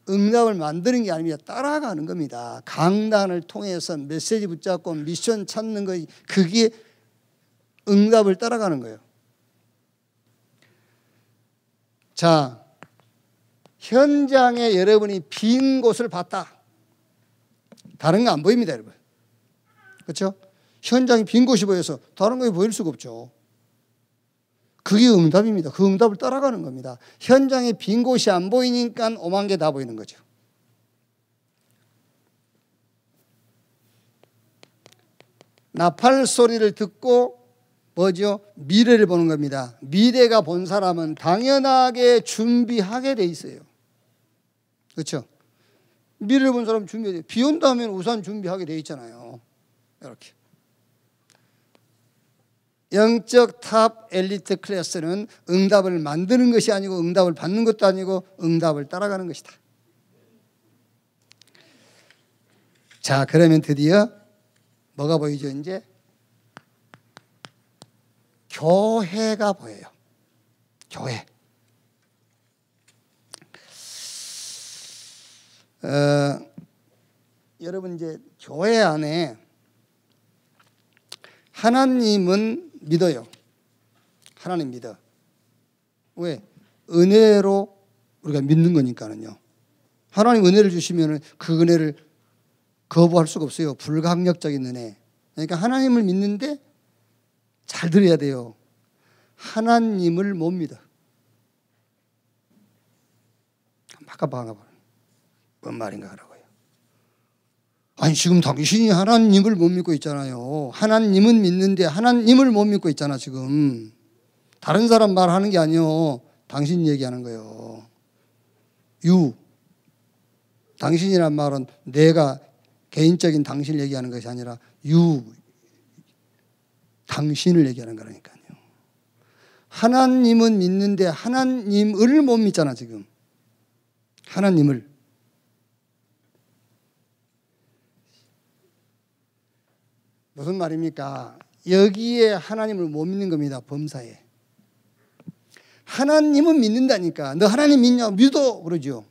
응답을 만드는 게 아닙니다. 따라가는 겁니다. 강단을 통해서 메시지 붙잡고 미션 찾는 거, 그게 응답을 따라가는 거예요. 자, 현장에 여러분이 빈 곳을 봤다. 다른 거 안 보입니다, 여러분. 그렇죠? 현장이 빈 곳이 보여서 다른 거 보일 수가 없죠. 그게 응답입니다. 그 응답을 따라가는 겁니다. 현장에 빈 곳이 안 보이니까 오만 개 다 보이는 거죠. 나팔 소리를 듣고 뭐죠? 미래를 보는 겁니다. 미래가 본 사람은 당연하게 준비하게 돼 있어요. 그렇죠? 미래를 본 사람 준비해. 비 온다면 우산 준비하게 돼 있잖아요. 이렇게. 영적 탑 엘리트 클래스는 응답을 만드는 것이 아니고 응답을 받는 것도 아니고 응답을 따라가는 것이다. 자, 그러면 드디어 뭐가 보이죠? 이제 교회가 보여요. 교회. 여러분 이제 교회 안에 하나님은 믿어요. 하나님 믿어. 왜? 은혜로 우리가 믿는 거니까는요. 하나님 은혜를 주시면 그 은혜를 거부할 수가 없어요. 불가항력적인 은혜. 그러니까 하나님을 믿는데 잘 들어야 돼요. 하나님을 못 믿어. 막아봐봐. 뭔 말인가 하라고요. 아니 지금 당신이 하나님을 못 믿고 있잖아요. 하나님은 믿는데 하나님을 못 믿고 있잖아 지금. 다른 사람 말하는 게 아니요. 당신 얘기하는 거예요. 당신이란 말은 내가 개인적인 당신을 얘기하는 것이 아니라 당신을 얘기하는 거라니까요. 하나님은 믿는데 하나님을 못 믿잖아 지금. 하나님을. 무슨 말입니까? 여기에 하나님을 못 믿는 겁니다. 범사에. 하나님은 믿는다니까. 너 하나님 믿냐? 믿어 그러죠.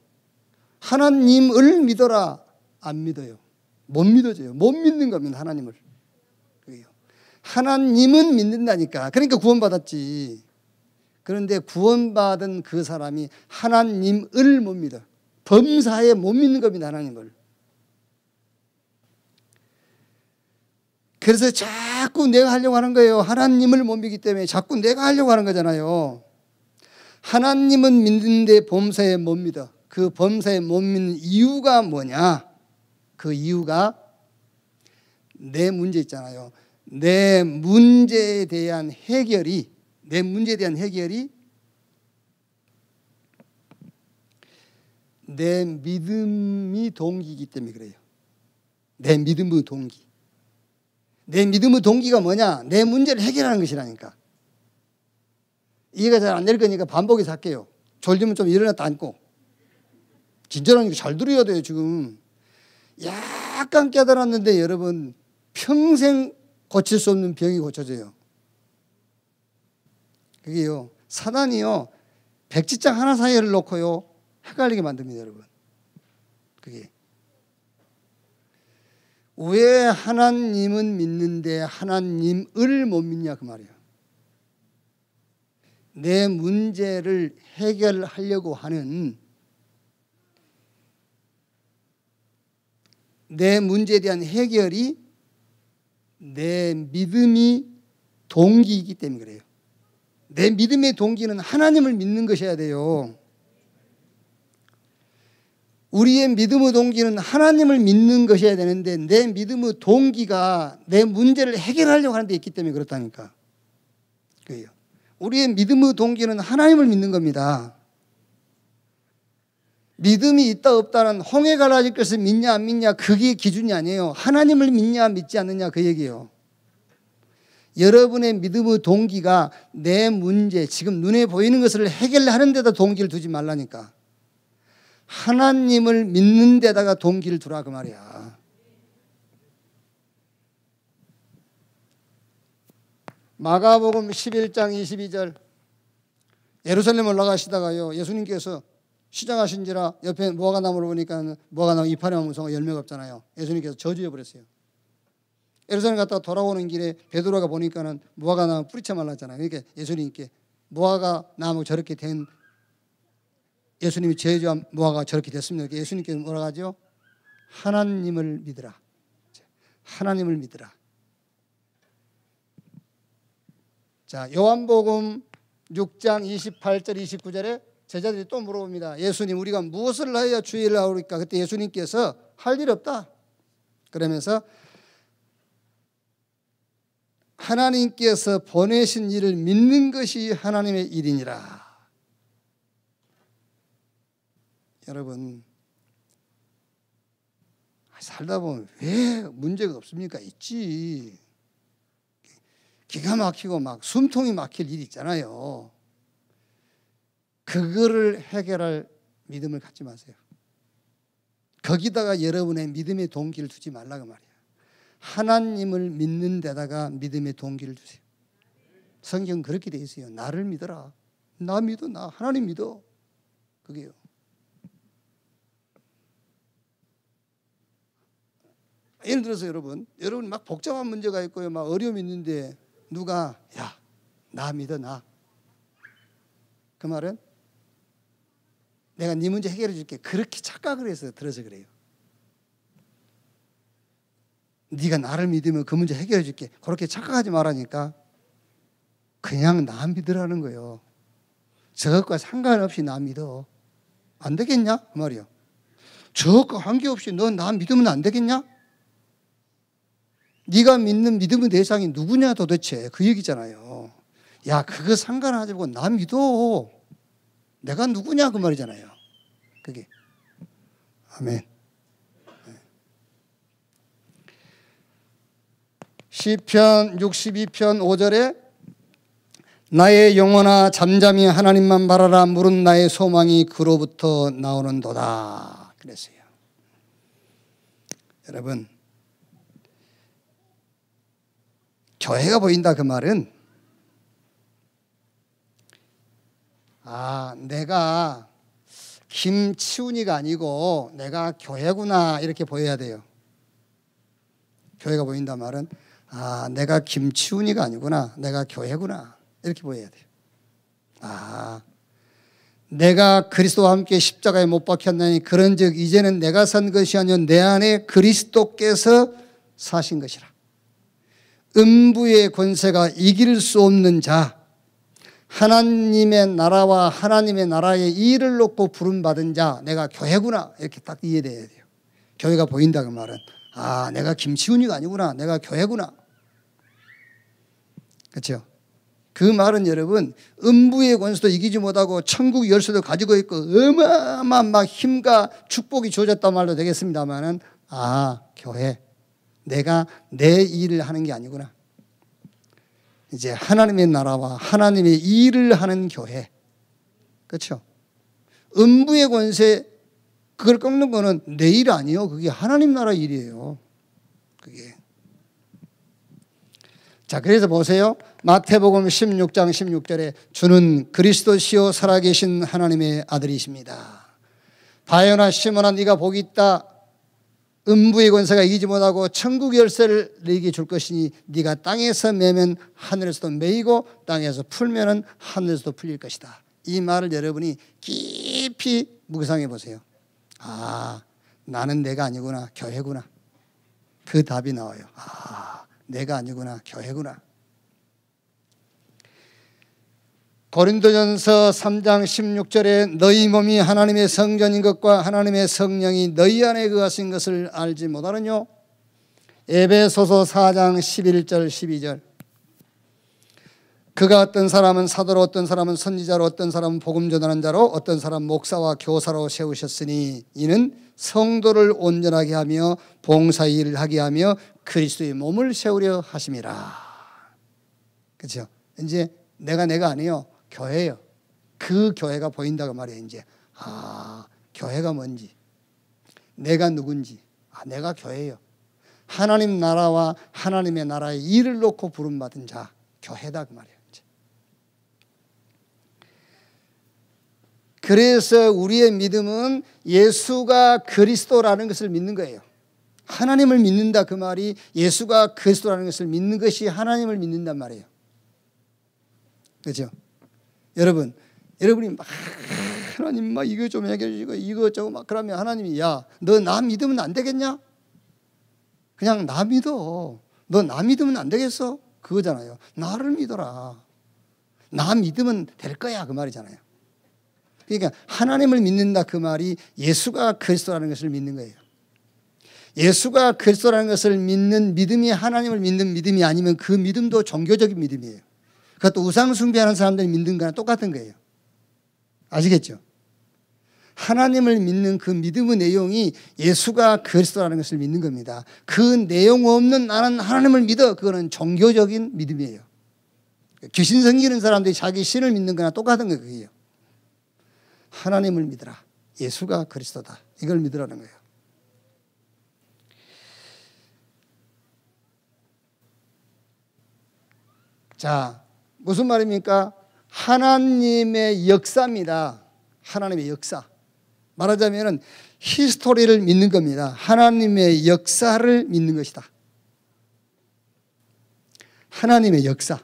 하나님을 믿어라. 안 믿어요. 못 믿어져요. 못 믿는 겁니다. 하나님을. 하나님은 믿는다니까. 그러니까 구원받았지. 그런데 구원받은 그 사람이 하나님을 못 믿어. 범사에 못 믿는 겁니다. 하나님을. 그래서 자꾸 내가 하려고 하는 거예요. 하나님을 못 믿기 때문에 자꾸 내가 하려고 하는 거잖아요. 하나님은 믿는데 범사에 못 믿어. 그 범사에 못 믿는 이유가 뭐냐? 그 이유가 내 문제 있잖아요. 내 문제에 대한 해결이 내 믿음이 동기이기 때문에 그래요. 내 믿음의 동기. 내 믿음의 동기가 뭐냐? 내 문제를 해결하는 것이라니까. 이해가 잘 안 될 거니까 반복해서 할게요. 졸리면 좀 일어났다 앉고. 진짜라니까 잘 들어야 돼요 지금. 약간 깨달았는데 여러분 평생 고칠 수 없는 병이 고쳐져요. 그게요. 사단이요. 백지장 하나 사이를 놓고요. 헷갈리게 만듭니다 여러분. 그게. 왜 하나님은 믿는데 하나님을 못 믿냐 그 말이에요. 내 문제를 해결하려고 하는 내 문제에 대한 해결이 내 믿음이 동기이기 때문에 그래요. 내 믿음의 동기는 하나님을 믿는 것이어야 돼요. 우리의 믿음의 동기는 하나님을 믿는 것이어야 되는데 내 믿음의 동기가 내 문제를 해결하려고 하는 데 있기 때문에 그렇다니까. 그래요. 우리의 믿음의 동기는 하나님을 믿는 겁니다. 믿음이 있다 없다는 홍해 갈라질 것을 믿냐 안 믿냐 그게 기준이 아니에요. 하나님을 믿냐 믿지 않느냐 그 얘기예요. 여러분의 믿음의 동기가 내 문제 지금 눈에 보이는 것을 해결하는 데다 동기를 두지 말라니까. 하나님을 믿는 데다가 동기를 두라 그 말이야. 마가복음 11장 22절 예루살렘 올라가시다가요 예수님께서 시장하신지라 옆에 무화과 나무를 보니까 무화과 나무 이파리만 무성하고 열매가 없잖아요. 예수님께서 저주해 버렸어요. 예루살렘 갔다가 돌아오는 길에 베드로가 보니까는 무화과 나무 뿌리채 말랐잖아요. 그러니까 예수님께 무화과 나무 저렇게 된 예수님이 저주한 무화과가 저렇게 됐습니다. 그러니까 예수님께서 뭐라고 하죠? 하나님을 믿으라. 하나님을 믿으라. 자, 요한복음 6장 28절 29절에 제자들이 또 물어봅니다. 예수님, 우리가 무엇을 하여 주의 일을 하오리까? 그때 예수님께서 할 일 없다 그러면서 하나님께서 보내신 일을 믿는 것이 하나님의 일이니라. 여러분, 살다 보면 왜 문제가 없습니까? 있지. 기가 막히고 막 숨통이 막힐 일이 있잖아요. 그거를 해결할 믿음을 갖지 마세요. 거기다가 여러분의 믿음의 동기를 두지 말라고 말이에요. 하나님을 믿는 데다가 믿음의 동기를 두세요. 성경은 그렇게 돼 있어요. 나를 믿어라. 나 믿어. 나 하나님 믿어. 그게요. 예를 들어서 여러분 막 복잡한 문제가 있고요. 막 어려움이 있는데 누가 야, 나 믿어 나. 그 말은 내가 네 문제 해결해 줄게. 그렇게 착각을 해서 들어서 그래요. 네가 나를 믿으면 그 문제 해결해 줄게. 그렇게 착각하지 말라니까. 그냥 나 믿으라는 거예요. 저것과 상관없이 나 믿어. 안 되겠냐? 그 말이요. 저것과 관계없이 너 나 믿으면 안 되겠냐? 네가 믿는 믿음의 대상이 누구냐 도대체. 그 얘기잖아요. 야, 그거 상관하지 말고 나 믿어. 내가 누구냐 그 말이잖아요. 그게. 아멘. 시편 62편 5절에 나의 영혼아 잠잠히 하나님만 바라라. 물은 나의 소망이 그로부터 나오는도다. 그랬어요. 여러분, 교회가 보인다 그 말은 내가 김치훈이가 아니고 내가 교회구나 이렇게 보여야 돼요. 교회가 보인다 말은 내가 김치훈이가 아니구나. 내가 교회구나. 이렇게 보여야 돼요. 내가 그리스도와 함께 십자가에 못 박혔나니 그런즉 이제는 내가 산 것이 아니요 내 안에 그리스도께서 사신 것이라. 음부의 권세가 이길 수 없는 자, 하나님의 나라와 하나님의 나라의 일을 놓고 부름받은 자, 내가 교회구나 이렇게 딱 이해돼야 돼요. 교회가 보인다 그 말은 내가 김치훈이가 아니구나. 내가 교회구나. 그렇죠? 그 말은 여러분 음부의 권세도 이기지 못하고 천국 열쇠도 가지고 있고 어마어마한 막 힘과 축복이 주어졌단 말도 되겠습니다만은 교회 내가 내 일을 하는 게 아니구나. 이제 하나님의 나라와 하나님의 일을 하는 교회. 그렇죠? 음부의 권세 그걸 꺾는 거는 내 일 아니에요. 그게 하나님 나라 일이에요. 그게. 자, 그래서 보세요. 마태복음 16장 16절에 주는 그리스도시요 살아계신 하나님의 아들이십니다. 바요나 시몬아 네가 복이 있다. 음부의 권세가 이기지 못하고 천국 열쇠를 네게 줄 것이니 네가 땅에서 매면 하늘에서도 매이고 땅에서 풀면은 하늘에서도 풀릴 것이다. 이 말을 여러분이 깊이 묵상해 보세요. 나는 내가 아니구나. 교회구나. 그 답이 나와요. 내가 아니구나. 교회구나. 고린도전서 3장 16절에 너희 몸이 하나님의 성전인 것과 하나님의 성령이 너희 안에 거하신 것을 알지 못하느뇨. 에베소서 4장 11절 12절 그가 어떤 사람은 사도로 어떤 사람은 선지자로 어떤 사람은 복음 전하는 자로 어떤 사람은 목사와 교사로 세우셨으니 이는 성도를 온전하게 하며 봉사의 일을 하게 하며 그리스도의 몸을 세우려 하심이라. 그렇죠? 이제 내가 아니에요. 교회예요. 그 교회가 보인다고 말이에요. 이제 교회가 뭔지, 내가 누군지. 내가 교회예요. 하나님 나라와 하나님의 나라의 일을 놓고 부름받은 자, 교회다 그 말이에요. 이제. 그래서 우리의 믿음은 예수가 그리스도라는 것을 믿는 거예요. 하나님을 믿는다 그 말이 예수가 그리스도라는 것을 믿는 것이 하나님을 믿는단 말이에요. 그렇죠? 여러분이 막 하나님 막 이거 좀 해결해 주시고 이거 저거 막 그러면 하나님이 야, 너 나 믿으면 안 되겠냐? 그냥 나 믿어. 너 나 믿으면 안 되겠어? 그거잖아요. 나를 믿어라. 나 믿으면 될 거야 그 말이잖아요. 그러니까 하나님을 믿는다 그 말이 예수가 그리스도라는 것을 믿는 거예요. 예수가 그리스도라는 것을 믿는 믿음이 하나님을 믿는 믿음이 아니면 그 믿음도 종교적인 믿음이에요. 그것도 우상 숭배하는 사람들이 믿는 거랑 똑같은 거예요. 아시겠죠? 하나님을 믿는 그 믿음의 내용이 예수가 그리스도라는 것을 믿는 겁니다. 그 내용 없는 나는 하나님을 믿어. 그거는 종교적인 믿음이에요. 귀신 섬기는 사람들이 자기 신을 믿는 거나 똑같은 거예요. 그게요. 하나님을 믿으라. 예수가 그리스도다. 이걸 믿으라는 거예요. 자, 무슨 말입니까? 하나님의 역사입니다. 하나님의 역사. 말하자면 히스토리를 믿는 겁니다. 하나님의 역사를 믿는 것이다. 하나님의 역사.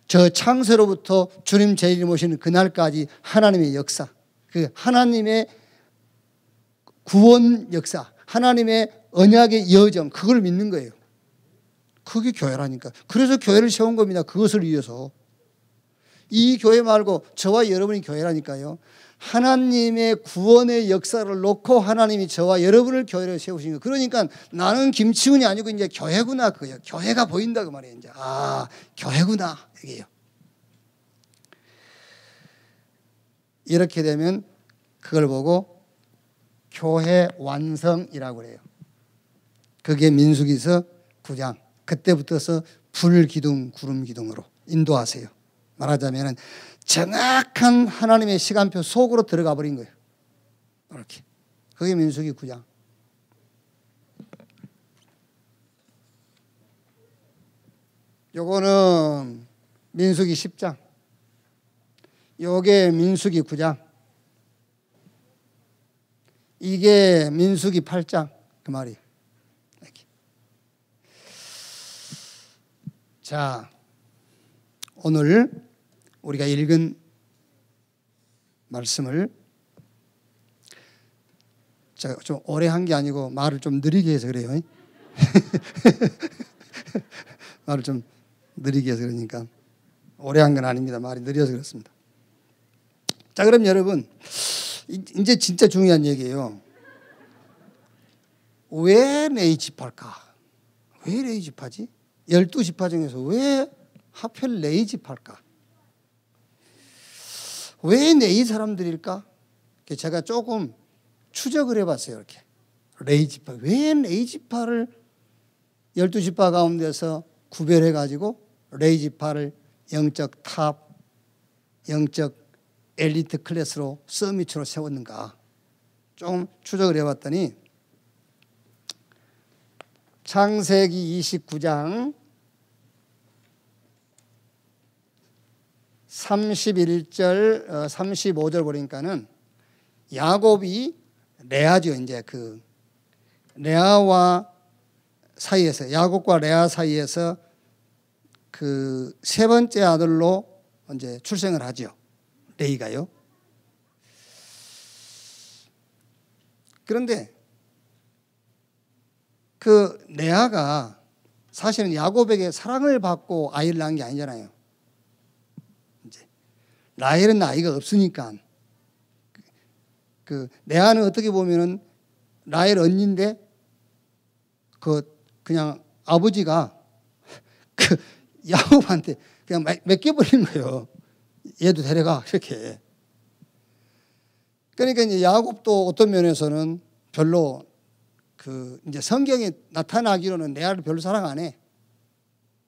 저 창세로부터 주님 재림 오시는 그날까지 하나님의 역사. 그 하나님의 구원 역사. 하나님의 언약의 여정. 그걸 믿는 거예요. 그게 교회라니까. 그래서 교회를 세운 겁니다. 그것을 위해서. 이 교회 말고 저와 여러분이 교회라니까요. 하나님의 구원의 역사를 놓고 하나님이 저와 여러분을 교회를 세우신 거예요. 그러니까 나는 김치훈이 아니고 이제 교회구나 그거예요. 교회가 보인다 그 말이에요. 이제 아, 교회구나 이게요. 이렇게 되면 그걸 보고 교회 완성이라고 그래요. 그게 민수기서 9장. 그때부터서 불기둥 구름기둥으로 인도하세요. 말하자면 정확한 하나님의 시간표 속으로 들어가 버린 거예요. 이렇게. 그게 민수기 9장. 요거는 민수기 10장. 요게 민수기 9장. 이게 민수기 8장. 그 말이에요. 이렇게. 자, 오늘 우리가 읽은 말씀을 제가 좀 오래 한 게 아니고 말을 좀 느리게 해서 그래요. 말을 좀 느리게 해서 그러니까 오래 한 건 아닙니다. 말이 느려서 그렇습니다. 자, 그럼 여러분 이제 진짜 중요한 얘기예요. 왜 레이지파일까? 왜 레이지파지? 12지파 중에서 왜 하필 레이지파일까? 왜 레이 사람들일까? 제가 조금 추적을 해봤어요. 이렇게 레이지파. 왜 레이지파를 12지파 가운데서 구별해가지고 레이지파를 영적 탑, 영적 엘리트 클래스로 서밋으로 세웠는가? 좀 추적을 해봤더니 창세기 29장 31절, 35절 보니까는 야곱이 레아죠. 이제 그 레아와 사이에서 야곱과 레아 사이에서 그 세 번째 아들로 이제 출생을 하죠. 레이가요. 그런데 그 레아가 사실은 야곱에게 사랑을 받고 아이를 낳은 게 아니잖아요. 이제 라헬은 나이가 없으니까 그 레아는 어떻게 보면은 라헬 언니인데 그냥 아버지가 그 야곱한테 그냥 맡겨버린 거예요. 얘도 데려가 이렇게. 그러니까 이제 야곱도 어떤 면에서는 별로 그 이제 성경에 나타나기로는 레아를 별로 사랑 안 해.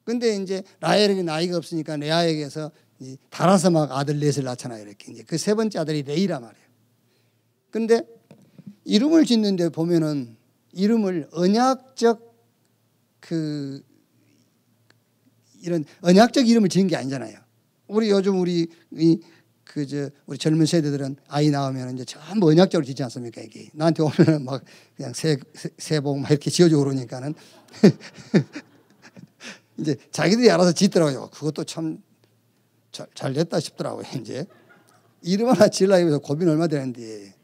근데 이제 라헬에게 나이가 없으니까 레아에게서 달아서 막 아들 넷을 낳잖아요. 이렇게 이제 그 세 번째 아들이 레이란 말이에요. 근데 이름을 짓는데 보면은 이름을 언약적 이런 언약적 이름을 지은 게 아니잖아요. 우리 요즘 우리 우리 젊은 세대들은 아이 낳으면 이제 전부 언약적으로 짓지 않습니까? 이게 나한테 오면은 막 그냥 새복 막 이렇게 지어주고 그러니까는 이제 자기들이 알아서 짓더라고요. 그것도 참 잘 됐다 싶더라고요. 이제 이름 하나 지으려고 해서 고민 얼마 되는데.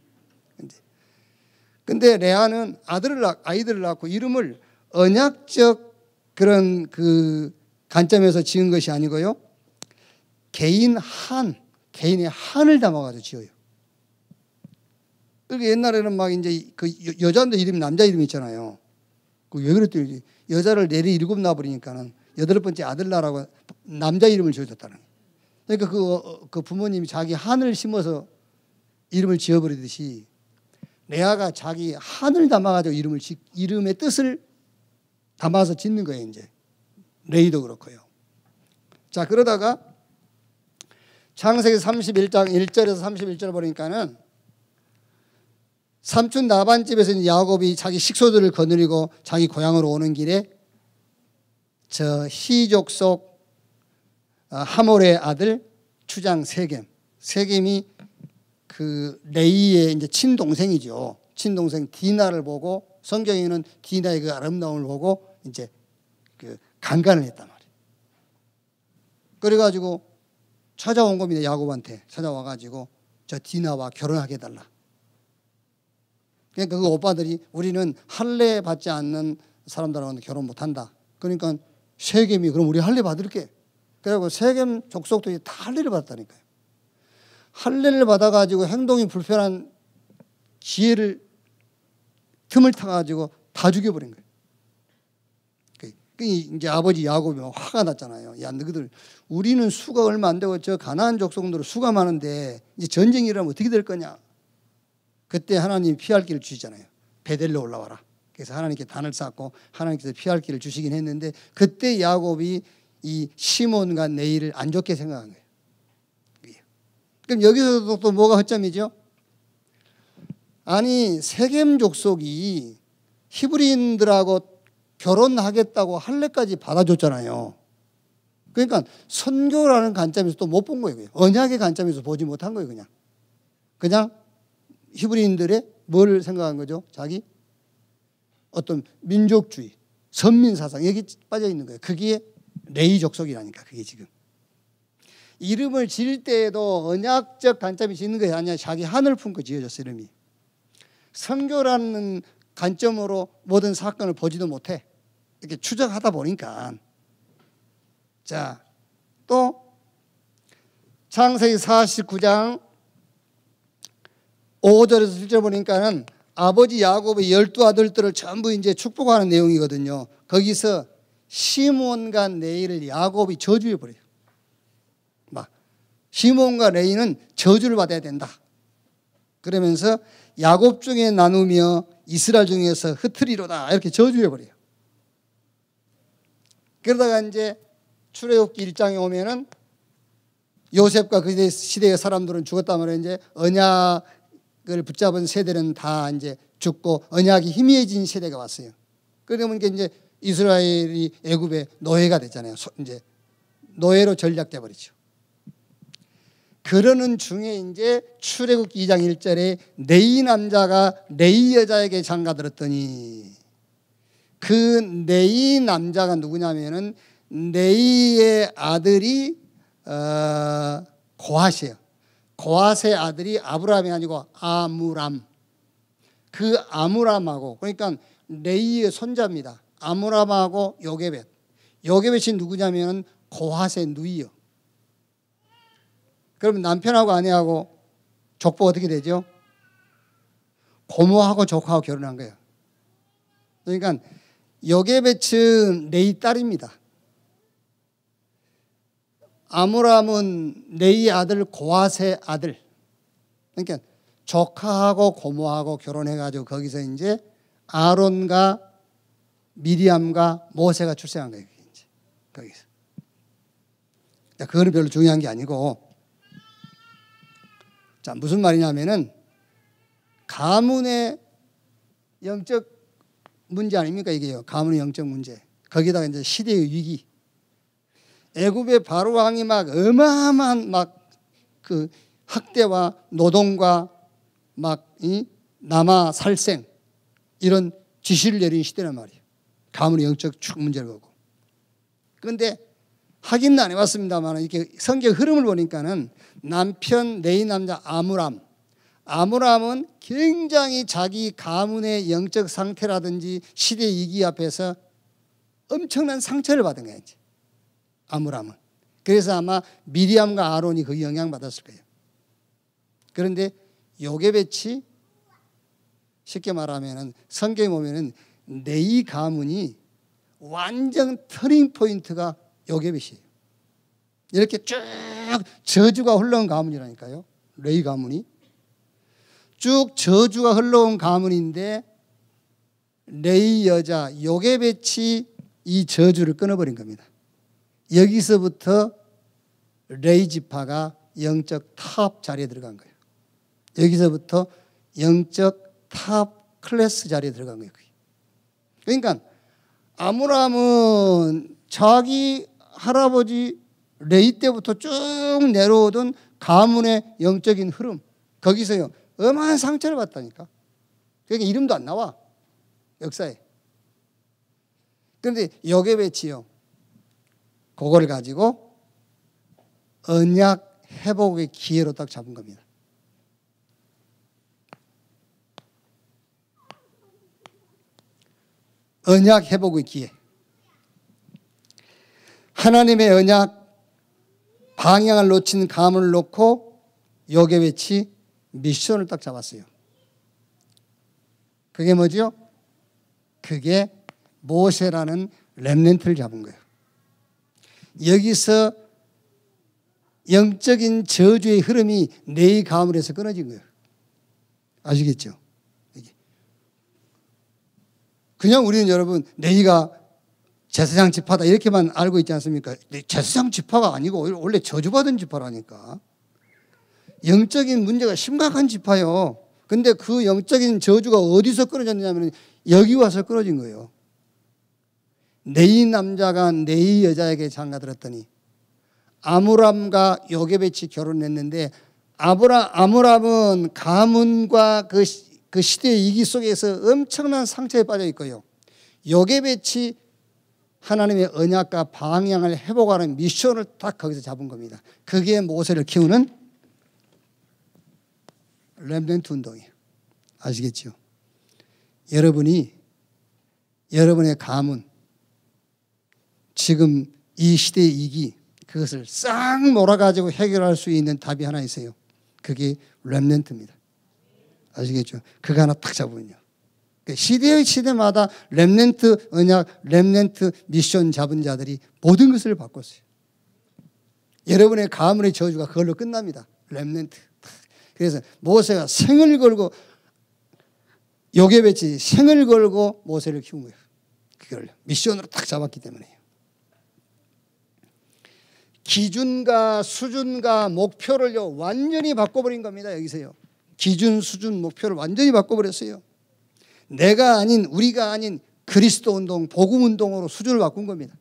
근데 레아는 아이들을 낳고 이름을 언약적 그런 그 관점에서 지은 것이 아니고요. 개인의 한을 담아가지고 지어요. 그러니까 옛날에는 막 이제 그 여자인데 이름이 남자 이름 있잖아요. 왜 그랬더니 여자를 내리 7 낳아버리니까는 8번째 아들 낳으라고 남자 이름을 지어줬다는 거예요. 그러니까 그 부모님이 자기 한을 심어서 이름을 지어버리듯이 레아가 자기 한을 담아가지고 이름의 뜻을 담아서 짓는 거예요. 이제 레이도 그렇고요. 자, 그러다가 창세기 31장 1절에서 31절 보니까는 삼촌 라반 집에서 야곱이 자기 식소들을 거느리고 자기 고향으로 오는 길에 저 히족 속 하몰의 아들 추장 세겜이 그 레이의 이제 친동생이죠. 친동생 디나를 보고 성경에는 디나의 그 아름다움을 보고 이제 그 강간을 했단 말이에요. 그래가지고 찾아온 겁니다. 야곱한테 찾아와가지고 저 디나와 결혼하게 해달라. 그러니까 그 오빠들이 우리는 할례 받지 않는 사람들하고는 결혼 못한다. 그러니까 세겜이 그럼 우리 할례 받을게. 그리고 세겜 족속들이 다 할례를 받았다니까요. 할례를 받아가지고 행동이 불편한 틈을 타가지고 다 죽여버린 거예요. 이제 아버지 야곱이 화가 났잖아요. 야, 너희들 우리는 수가 얼마 안 되고 저 가나안 족속들은 수가 많은데 이제 전쟁이 일어나면 어떻게 될 거냐. 그때 하나님이 피할 길을 주시잖아요. 베델로 올라와라. 그래서 하나님께 단을 쌓고 하나님께서 피할 길을 주시긴 했는데 그때 야곱이 이 시몬과 네이를 안 좋게 생각한 거예요. 그럼 여기서도 또 뭐가 허점이죠? 아니 세겜 족속이 히브리인들하고 결혼하겠다고 할례까지 받아줬잖아요. 그러니까 선교라는 관점에서 또 못 본 거예요. 언약의 관점에서 보지 못한 거예요. 그냥 히브리인들의 뭘 생각한 거죠? 자기 어떤 민족주의, 선민사상 여기 빠져 있는 거예요. 그게 레이 족속이라니까. 그게 지금 이름을 지을 때에도 언약적 관점이 짓는 것이 아니라 자기 한을 품고 지어졌어. 이름이 선교라는 관점으로 모든 사건을 보지도 못해. 이렇게 추적하다 보니까. 자, 또 창세기 49장 5절에서 7절 보니까는 아버지 야곱의 12아들들을 전부 이제 축복하는 내용이거든요. 거기서 시몬과 레이를 야곱이 저주해 버려요. 막 시몬과 레이는 저주를 받아야 된다. 그러면서 야곱 중에 나누며 이스라엘 중에서 흩으리로다 이렇게 저주해 버려요. 그러다가 이제 출애굽기 1장에 오면은 요셉과 그 시대의 사람들은 죽었다 말이에요. 이제 언약을 붙잡은 세대는 다 이제 죽고 언약이 희미해진 세대가 왔어요. 그러다 보니까 이제 이스라엘이 애굽의 노예가 됐잖아요. 이제 노예로 전락돼 버리죠. 그러는 중에 이제 출애굽기 2장 1절에 레이 남자가 레이 여자에게 장가들었더니 그 레이 남자가 누구냐면은 레이의 아들이 고핫이에요. 고핫의 아들이 아브람이 아니고 아므람. 그 아므람하고 그러니까 레이의 손자입니다. 아므람하고 요게벳. 요게벳이 누구냐면은 고핫의 누이요. 그러면 남편하고 아내하고 족보가 어떻게 되죠? 고모하고 조카하고 결혼한 거예요. 그러니까 요게벳은 레이 딸입니다. 아므람은 레이 아들 고핫의 아들. 그러니까 조카하고 고모하고 결혼해가지고 거기서 이제 아론과 미리암과 모세가 출생한 거예요. 이제 거기서. 그거는 별로 중요한 게 아니고. 자, 무슨 말이냐면은 가문의 영적 문제 아닙니까 이게요. 가문의 영적 문제. 거기다가 이제 시대의 위기. 애굽의 바로 왕이 막 어마어마한 막 그 학대와 노동과 막 남아 살생 이런 지시를 내린 시대란 말이에요. 가문의 영적 축 문제를 보고. 그런데 확인은 안 해봤습니다만 이렇게 성경 흐름을 보니까는 남편 레위 남자 아므람은 굉장히 자기 가문의 영적 상태라든지 시대 위기 앞에서 엄청난 상처를 받은 거예요. 아므람은. 그래서 아마 미리암과 아론이 그 영향받았을 거예요. 그런데 요게벳이 쉽게 말하면 성경에 보면 레위 가문이 완전 터닝 포인트가 요게벳이에요. 이렇게 쭉 저주가 흘러온 가문이라니까요. 레위 가문이. 쭉 저주가 흘러온 가문인데 레위 여자 요게벳이 이 저주를 끊어버린 겁니다. 여기서부터 레위 지파가 영적 탑 자리에 들어간 거예요. 여기서부터 영적 탑 클래스 자리에 들어간 거예요. 그러니까 아므람은 자기 할아버지 레위 때부터 쭉 내려오던 가문의 영적인 흐름 거기서요 어마한 상처를 받다니까. 그러니까 이름도 안 나와 역사에. 그런데 요게벳이요 그거를 가지고 언약 회복의 기회로 딱 잡은 겁니다. 언약 회복의 기회. 하나님의 언약 방향을 놓친 가문을 놓고 요게벳이 미션을 딱 잡았어요. 그게 뭐죠? 그게 모세라는 렘넌트를 잡은 거예요. 여기서 영적인 저주의 흐름이 레위 가문에서 끊어진 거예요. 아시겠죠? 그냥 우리는 여러분 레위가 제사장 지파다 이렇게만 알고 있지 않습니까? 제사장 지파가 아니고 원래 저주받은 지파라니까. 영적인 문제가 심각한 지파요. 근데 그 영적인 저주가 어디서 끊어졌냐면 여기 와서 끊어진 거예요. 레위 남자가 레위 여자에게 장가들었더니 아므람과 요게벳이 결혼했는데 아므람은 가문과 그 시대의 위기 속에서 엄청난 상처에 빠져 있고요. 요게벳이 하나님의 언약과 방향을 회복하는 미션을 딱 거기서 잡은 겁니다. 그게 모세를 키우는 렘넌트 운동이에요. 아시겠죠? 여러분이 여러분의 가문 지금 이 시대의 위기 그것을 싹 몰아가지고 해결할 수 있는 답이 하나 있어요. 그게 렘넌트입니다. 아시겠죠? 그거 하나 딱 잡으면요. 시대마다 렘넌트 언약, 렘넌트 미션 잡은 자들이 모든 것을 바꿨어요. 여러분의 가문의 저주가 그걸로 끝납니다. 렘넌트. 그래서 모세가 생을 걸고 요게벳이 생을 걸고 모세를 키운 거예요. 그걸 미션으로 딱 잡았기 때문에요. 기준과 수준과 목표를요 완전히 바꿔버린 겁니다. 여기서요. 기준, 수준, 목표를 완전히 바꿔버렸어요. 내가 아닌 우리가 아닌 그리스도 운동, 복음 운동으로 수준을 바꾼 겁니다.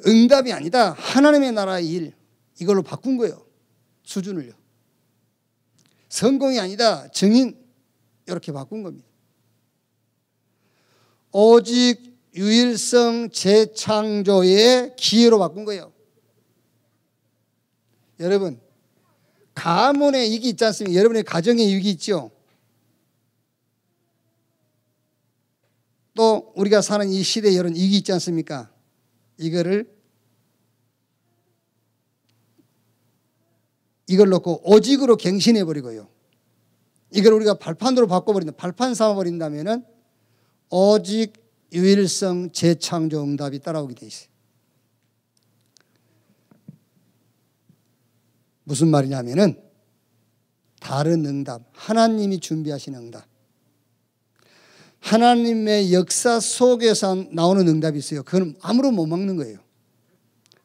응답이 아니다. 하나님의 나라의 일 이걸로 바꾼 거예요. 수준을요. 성공이 아니다. 증인 이렇게 바꾼 겁니다. 오직 유일성 재창조의 기회로 바꾼 거예요. 여러분 가문의 위기 있지 않습니까? 여러분의 가정의 위기 있죠. 또 우리가 사는 이 시대에 이런 위기 있지 않습니까? 이걸 놓고 오직으로 갱신해버리고요. 이걸 우리가 발판으로 바꿔버린다. 발판 삼아버린다면은 오직 유일성 재창조 응답이 따라오게 돼 있어요. 무슨 말이냐면은 다른 응답, 하나님이 준비하신 응답. 하나님의 역사 속에서 나오는 응답이 있어요. 그건 아무런 못 막는 거예요.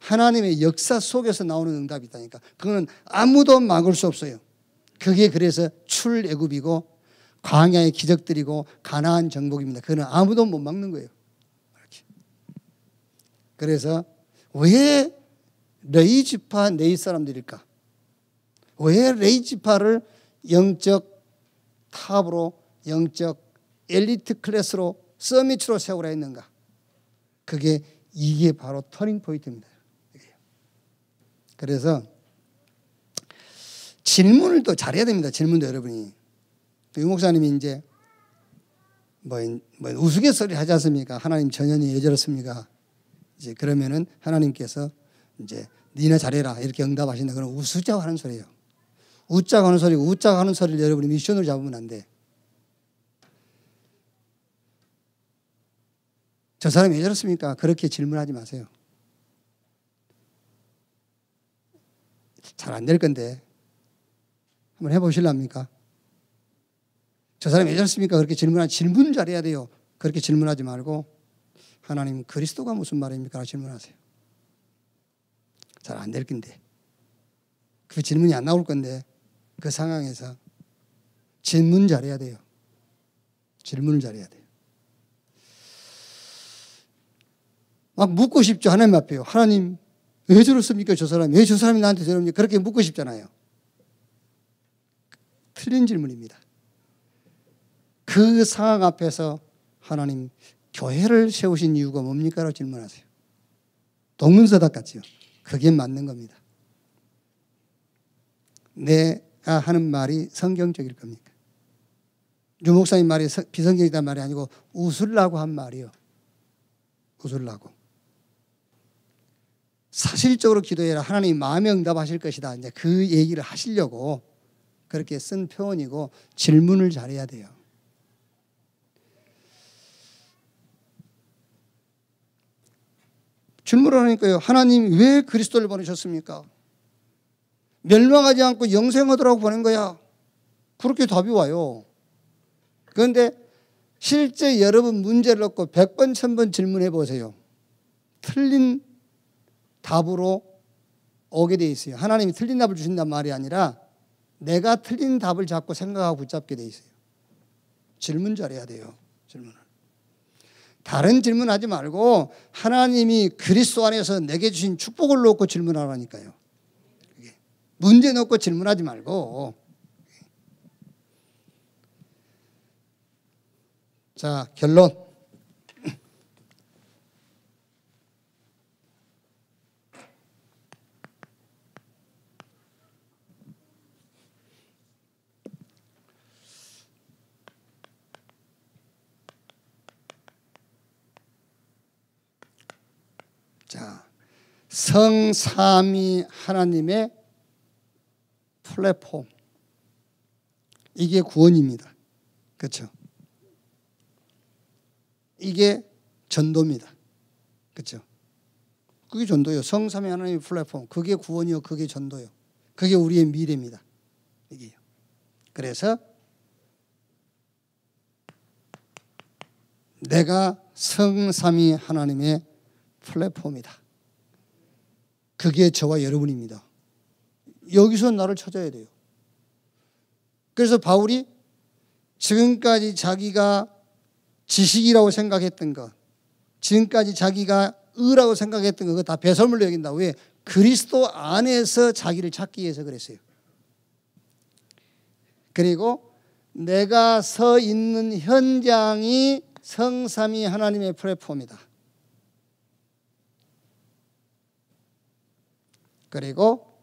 하나님의 역사 속에서 나오는 응답이 있다니까. 그건 아무도 막을 수 없어요. 그게 그래서 출애굽이고 광야의 기적들이고 가나안 정복입니다. 그건 아무도 못 막는 거예요. 이렇게. 그래서 왜 레위 지파 레위 사람들일까? 왜 레이 지파를 영적 탑으로, 영적 엘리트 클래스로, 서밋으로 세우라 했는가? 이게 바로 터닝 포인트입니다. 그래서 질문을 또 잘해야 됩니다. 질문도 여러분이. 유 목사님이 이제 우스갯소리 하지 않습니까? 하나님 전현이 여절었습니까? 이제 그러면은 하나님께서 이제 니네 잘해라 이렇게 응답하신다. 그럼 웃자고 하는 소리예요. 웃자고 하는 소리고, 웃자고 하는 소리를 여러분이 미션으로 잡으면 안 돼. 저 사람이 왜 저렇습니까? 그렇게 질문하지 마세요. 잘 안 될 건데 한번 해보실랍니까? 저 사람이 왜 저렇습니까? 그렇게 질문 잘해야 돼요. 그렇게 질문하지 말고 하나님 그리스도가 무슨 말입니까? 질문하세요. 잘 안 될 건데, 그 질문이 안 나올 건데, 그 상황에서 질문 잘해야 돼요. 질문을 잘해야 돼요. 막 묻고 싶죠. 하나님 앞에요. 하나님 왜 저렇습니까? 저 사람이 왜 저 사람이 나한테 저럽니까? 그렇게 묻고 싶잖아요. 틀린 질문입니다. 그 상황 앞에서 하나님 교회를 세우신 이유가 뭡니까? 라고 질문하세요. 동문서답 같지요. 그게 맞는 겁니다. 내가 하는 말이 성경적일 겁니까? 유 목사님 말이 비성경이란 말이 아니고 웃으려고 한 말이요. 웃으려고. 사실적으로 기도해라. 하나님 마음에 응답하실 것이다. 이제 그 얘기를 하시려고 그렇게 쓴 표현이고, 질문을 잘해야 돼요. 질문을 하니까요. 하나님 왜 그리스도를 보내셨습니까? 멸망하지 않고 영생 얻으라고 보낸 거야. 그렇게 답이 와요. 그런데 실제 여러분 문제를 놓고 100번, 1000번 질문해 보세요. 틀린 답으로 오게 돼 있어요. 하나님이 틀린 답을 주신단 말이 아니라 내가 틀린 답을 자꾸 생각하고 붙잡게 돼 있어요. 질문 잘해야 돼요. 질문을. 다른 질문하지 말고 하나님이 그리스도 안에서 내게 주신 축복을 놓고 질문하라니까요. 문제 놓고 질문하지 말고. 자, 결론. 자, 성삼위 하나님의 플랫폼. 이게 구원입니다. 그렇죠? 이게 전도입니다. 그렇죠? 그게 전도예요. 성삼위 하나님의 플랫폼. 그게 구원이요. 그게 전도요. 그게 우리의 미래입니다. 이게요. 그래서 내가 성삼위 하나님의 플랫폼이다. 그게 저와 여러분입니다. 여기서 나를 찾아야 돼요. 그래서 바울이 지금까지 자기가 지식이라고 생각했던 것, 지금까지 자기가 의라고 생각했던 것, 그거 다 배설물로 여긴다. 왜? 그리스도 안에서 자기를 찾기 위해서 그랬어요. 그리고 내가 서 있는 현장이 성삼위 하나님의 플랫폼이다. 그리고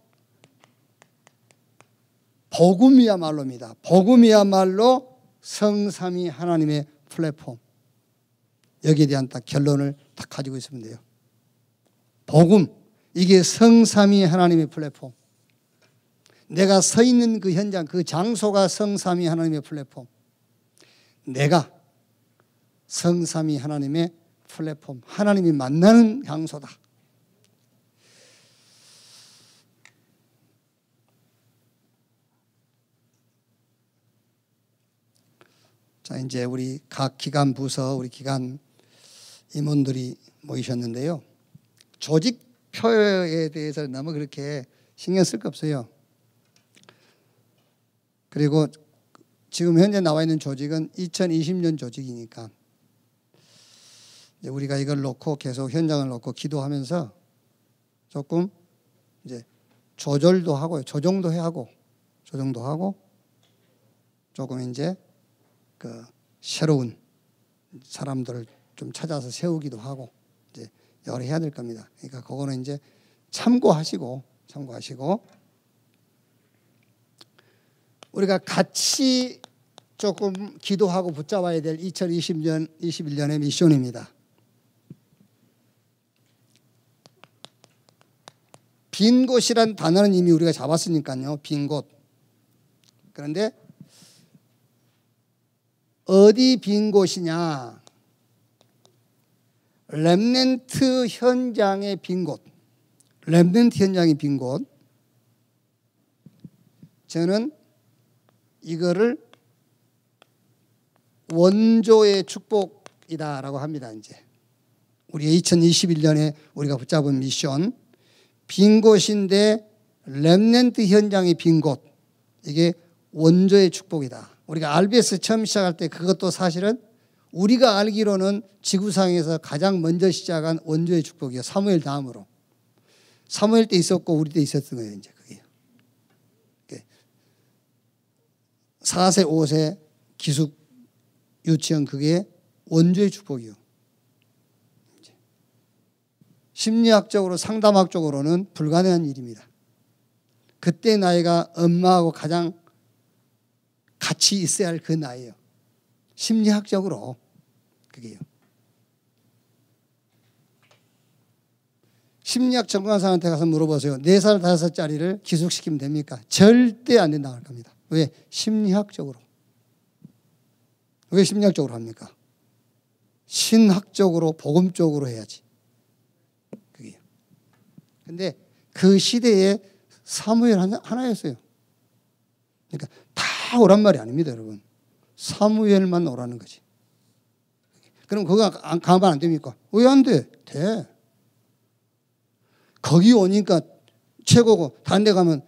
복음이야말로입니다. 복음이야말로 성삼위 하나님의 플랫폼. 여기에 대한 딱 결론을 딱 가지고 있으면 돼요. 복음, 이게 성삼위 하나님의 플랫폼. 내가 서 있는 그 현장, 그 장소가 성삼위 하나님의 플랫폼. 내가 성삼위 하나님의 플랫폼, 하나님이 만나는 장소다. 자, 이제 우리 각 기관 부서, 우리 기관 임원들이 모이셨는데요. 조직표에 대해서 너무 그렇게 신경 쓸 거 없어요. 그리고 지금 현재 나와 있는 조직은 2020년 조직이니까 이제 우리가 이걸 놓고 계속 현장을 놓고 기도하면서 조금 이제 조절도 하고요. 조정도 해야 하고 조정도 하고 조금 이제 그 새로운 사람들을 좀 찾아서 세우기도 하고 이제 여러 해야 될 겁니다. 그러니까 그거는 이제 참고하시고 우리가 같이 조금 기도하고 붙잡아야 될 2021년의 미션입니다. 빈 곳이란 단어는 이미 우리가 잡았으니까요. 빈 곳. 그런데 어디 빈 곳이냐? 렘넌트 현장의 빈 곳. 렘넌트 현장의 빈 곳. 저는 이거를 원조의 축복이다라고 합니다. 이제 우리 2021년에 우리가 붙잡은 미션, 빈 곳인데 렘넌트 현장의 빈 곳, 이게 원조의 축복이다. 우리가 RBS 처음 시작할 때 그것도 사실은 우리가 알기로는 지구상에서 가장 먼저 시작한 원조의 축복이에요. 사무엘 다음으로. 사무엘 때 있었고 우리 때 있었던 거예요. 이제 그게 4세 5세 기숙 유치원, 그게 원조의 축복이요. 심리학적으로 상담학적으로는 불가능한 일입니다. 그때 나이가 엄마하고 가장 같이 있어야 할 그 나이예요. 심리학적으로 그게요. 심리학 전문가한테 가서 물어보세요. 4살 5살짜리를 기숙시키면 됩니까? 절대 안 된다고 할 겁니다. 왜? 심리학적으로. 왜 심리학적으로 합니까? 신학적으로 복음적으로 해야지. 그게요. 근데 그 시대에 사무엘 하나였어요. 그러니까 다 오란 말이 아닙니다, 여러분. 사무엘만 오라는 거지. 그럼 그거 가면 안 됩니까? 왜 안 돼? 돼. 거기 오니까 최고고 다른 데 가면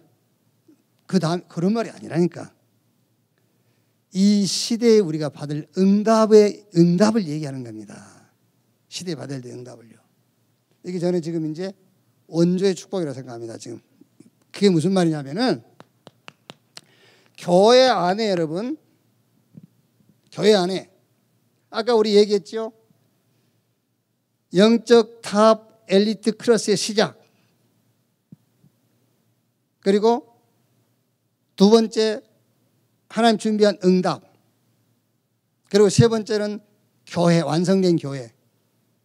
그 다음 그런 말이 아니라니까. 이 시대에 우리가 받을 응답을 얘기하는 겁니다. 시대에 받을 때 응답을요. 이게 저는 지금 이제 원조의 축복이라고 생각합니다. 지금 그게 무슨 말이냐면은 교회 안에 여러분, 교회 안에 아까 우리 얘기했죠. 영적 탑 엘리트 클래스의 시작. 그리고 두 번째 하나님 준비한 응답. 그리고 세 번째는 교회, 완성된 교회.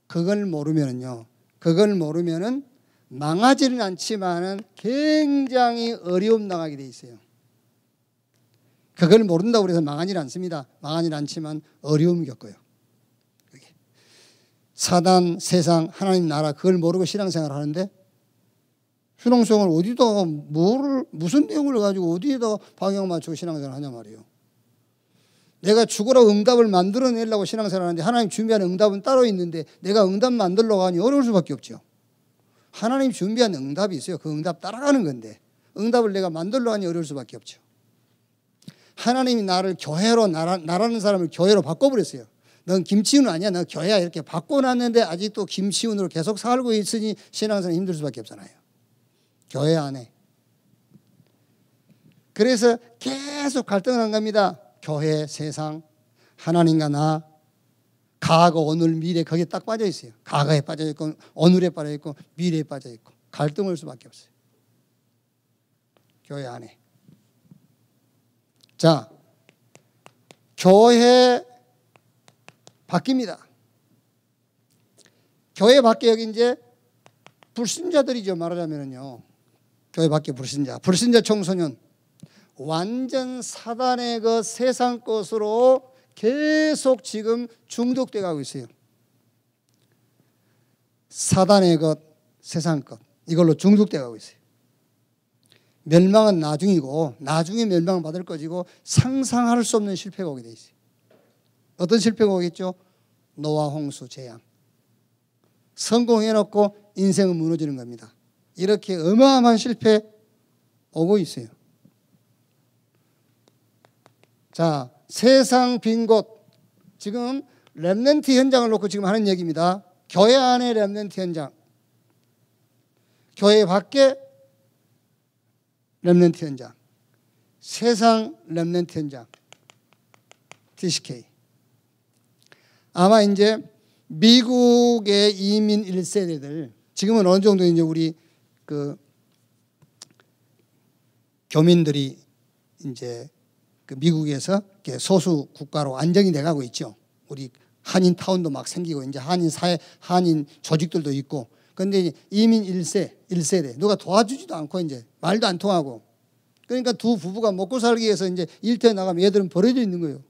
그걸 모르면은요. 그걸 모르면은 망하지는 않지만은 굉장히 어려움 당하게 돼 있어요. 그걸 모른다고 해서 망하지는 않습니다. 망하지는 않지만 어려움을 겪어요. 사단, 세상, 하나님 나라 그걸 모르고 신앙생활을 하는데 신앙생활을 어디다가 무슨 내용을 가지고 어디에다 방향 맞추고 신앙생활을 하냐 말이에요. 내가 죽으라고 응답을 만들어내려고 신앙생활을 하는데 하나님 준비한 응답은 따로 있는데 내가 응답 만들려고 하니 어려울 수밖에 없죠. 하나님 준비한 응답이 있어요. 그 응답 따라가는 건데 응답을 내가 만들려고 하니 어려울 수밖에 없죠. 하나님이 나를 교회로, 나라는 사람을 교회로 바꿔버렸어요. 넌 김치훈 아니야. 너 교회야. 이렇게 바꿔놨는데 아직도 김치훈으로 계속 살고 있으니 신앙생활 힘들 수밖에 없잖아요. 교회 안에. 그래서 계속 갈등을 한 겁니다. 교회, 세상, 하나님과 나, 과거, 오늘, 미래 거기에 딱 빠져 있어요. 과거에 빠져 있고 오늘에 빠져 있고 미래에 빠져 있고 갈등할 수밖에 없어요. 교회 안에. 자, 교회 바뀝니다. 교회 밖에 여기 이제 불신자들이죠. 말하자면요. 교회 밖에 불신자 청소년. 완전 사단의 것, 세상 것으로 계속 지금 중독돼 가고 있어요. 사단의 것, 세상 것. 이걸로 중독돼 가고 있어요. 멸망은 나중이고 나중에 멸망을 받을 것이고 상상할 수 없는 실패가 오게 돼 있어요. 어떤 실패가 오겠죠? 노아 홍수 재앙. 성공해놓고 인생은 무너지는 겁니다. 이렇게 어마어마한 실패 오고 있어요. 자, 세상 빈 곳. 지금 렘넌트 현장을 놓고 지금 하는 얘기입니다. 교회 안에 렘넌트 현장. 교회 밖에 렘넌트 현장. 세상 렘넌트 현장 TCK. 아마 이제 미국의 이민 1세대들 지금은 어느 정도 이제 우리 그 교민들이 이제 그 미국에서 소수 국가로 안정이 돼가고 있죠. 우리 한인 타운도 막 생기고 이제 한인 사회, 한인 조직들도 있고. 그런데 이민 1세대 누가 도와주지도 않고 이제 말도 안 통하고. 그러니까 두 부부가 먹고 살기 위해서 이제 일터에 나가면 얘들은 버려져 있는 거예요.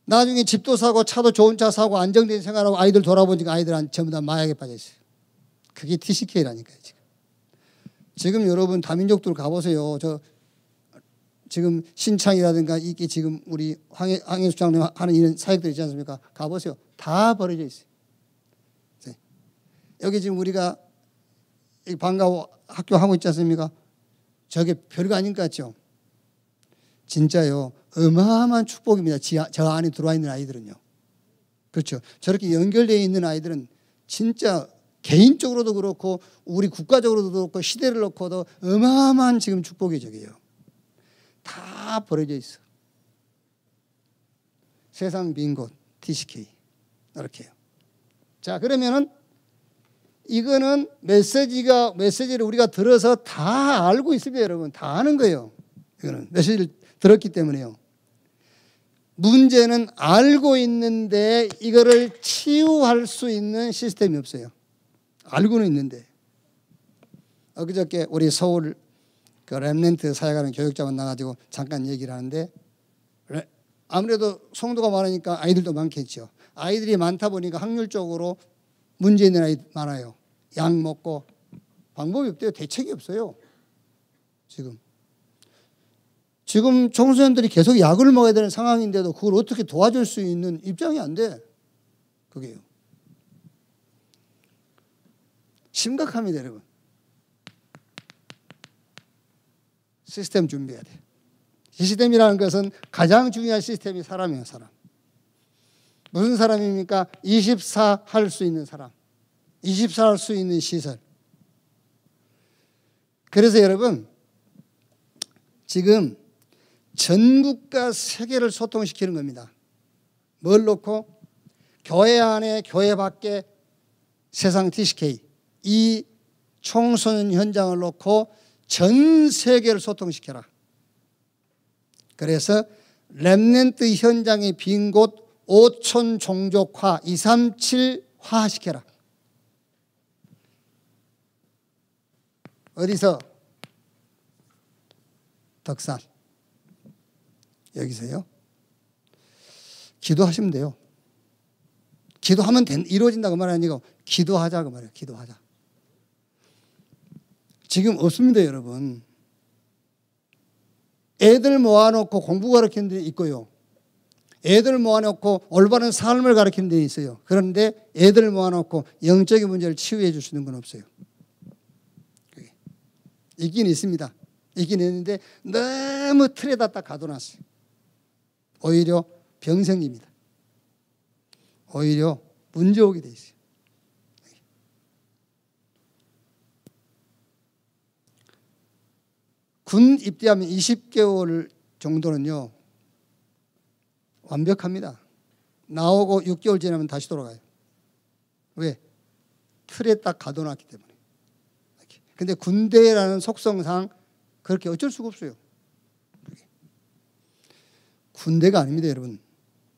나중에 집도 사고 차도 좋은 차 사고 안정된 생활하고 아이들 돌아보니까 아이들은 전부 다 마약에 빠져 있어요. 그게 TCK라니까요. 지금 여러분 다민족들 가보세요. 저 지금 신창이라든가 이게 지금 우리 황혜수 장님 하는 이런 사역들 있지 않습니까? 가보세요. 다 버려져 있어요. 여기 지금 우리가 방과 학교 하고 있지 않습니까? 저게 별거 아닌 것 같죠? 진짜요. 어마어마한 축복입니다. 저 안에 들어와 있는 아이들은요. 그렇죠. 저렇게 연결되어 있는 아이들은 진짜 개인적으로도 그렇고 우리 국가적으로도 그렇고 시대를 놓고도 어마어마한 지금 축복이 저게요. 다 버려져 있어. 세상 빈 곳 TCK 이렇게요. 자, 그러면은 이거는 메시지를 우리가 들어서 다 알고 있습니다, 여러분. 다 아는 거예요. 이거는 메시지를 들었기 때문에요. 문제는 알고 있는데 이거를 치유할 수 있는 시스템이 없어요. 알고는 있는데. 엊그저께 우리 서울 그 렘넌트 사역하는 교육자 만나가지고 잠깐 얘기를 하는데 아무래도 성도가 많으니까 아이들도 많겠죠. 아이들이 많다 보니까 확률적으로 문제 있는 아이 많아요. 약 먹고 방법이 없대요. 대책이 없어요. 지금 청소년들이 계속 약을 먹어야 되는 상황인데도 그걸 어떻게 도와줄 수 있는 입장이 안 돼. 그게요. 심각합니다, 여러분. 시스템 준비해야 돼. 시스템이라는 것은 가장 중요한 시스템이 사람이에요, 사람. 무슨 사람입니까? 24 할 수 있는 사람. 24 할 수 있는 시설. 그래서 여러분, 지금 전국과 세계를 소통시키는 겁니다. 뭘 놓고? 교회 안에, 교회 밖에 세상 TCK, 이 청소년 현장을 놓고 전 세계를 소통시켜라. 그래서 렘넌트 현장의 빈 곳 5천 종족화, 237화 시켜라. 어디서? 덕산. 여기서요. 기도하시면 돼요. 기도하면 이루어진다고 말이 아니고 기도하자고 말이에요. 기도하자. 지금 없습니다, 여러분. 애들 모아놓고 공부 가르치는 데 있고요. 애들 모아놓고 올바른 삶을 가르치는 데 있어요. 그런데 애들 모아놓고 영적인 문제를 치유해 줄 수 있는 건 없어요. 있긴 있습니다. 있긴 있는데 너무 틀에다 딱 가둬놨어요. 오히려 병 생깁니다. 오히려 문제 오게 돼 있어요. 군 입대하면 20개월 정도는요, 완벽합니다. 나오고 6개월 지나면 다시 돌아가요. 왜? 틀에 딱 가둬놨기 때문에. 근데 군대라는 속성상 그렇게 어쩔 수가 없어요. 군대가 아닙니다, 여러분.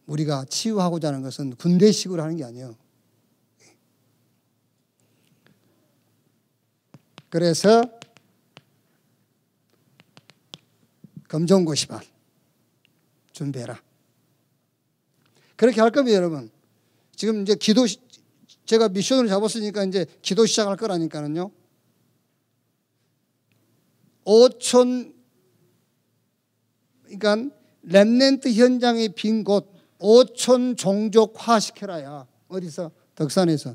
우리가 치유하고자 하는 것은 군대식으로 하는 게 아니에요. 그래서 검정고시반 준비해라. 그렇게 할 겁니다, 여러분. 지금 이제 제가 미션을 잡았으니까 이제 기도 시작할 거라니까는요. 5천, 그러니까 렘넌트 현장의 빈 곳 5천 종족화 시켜라야. 어디서? 덕산에서.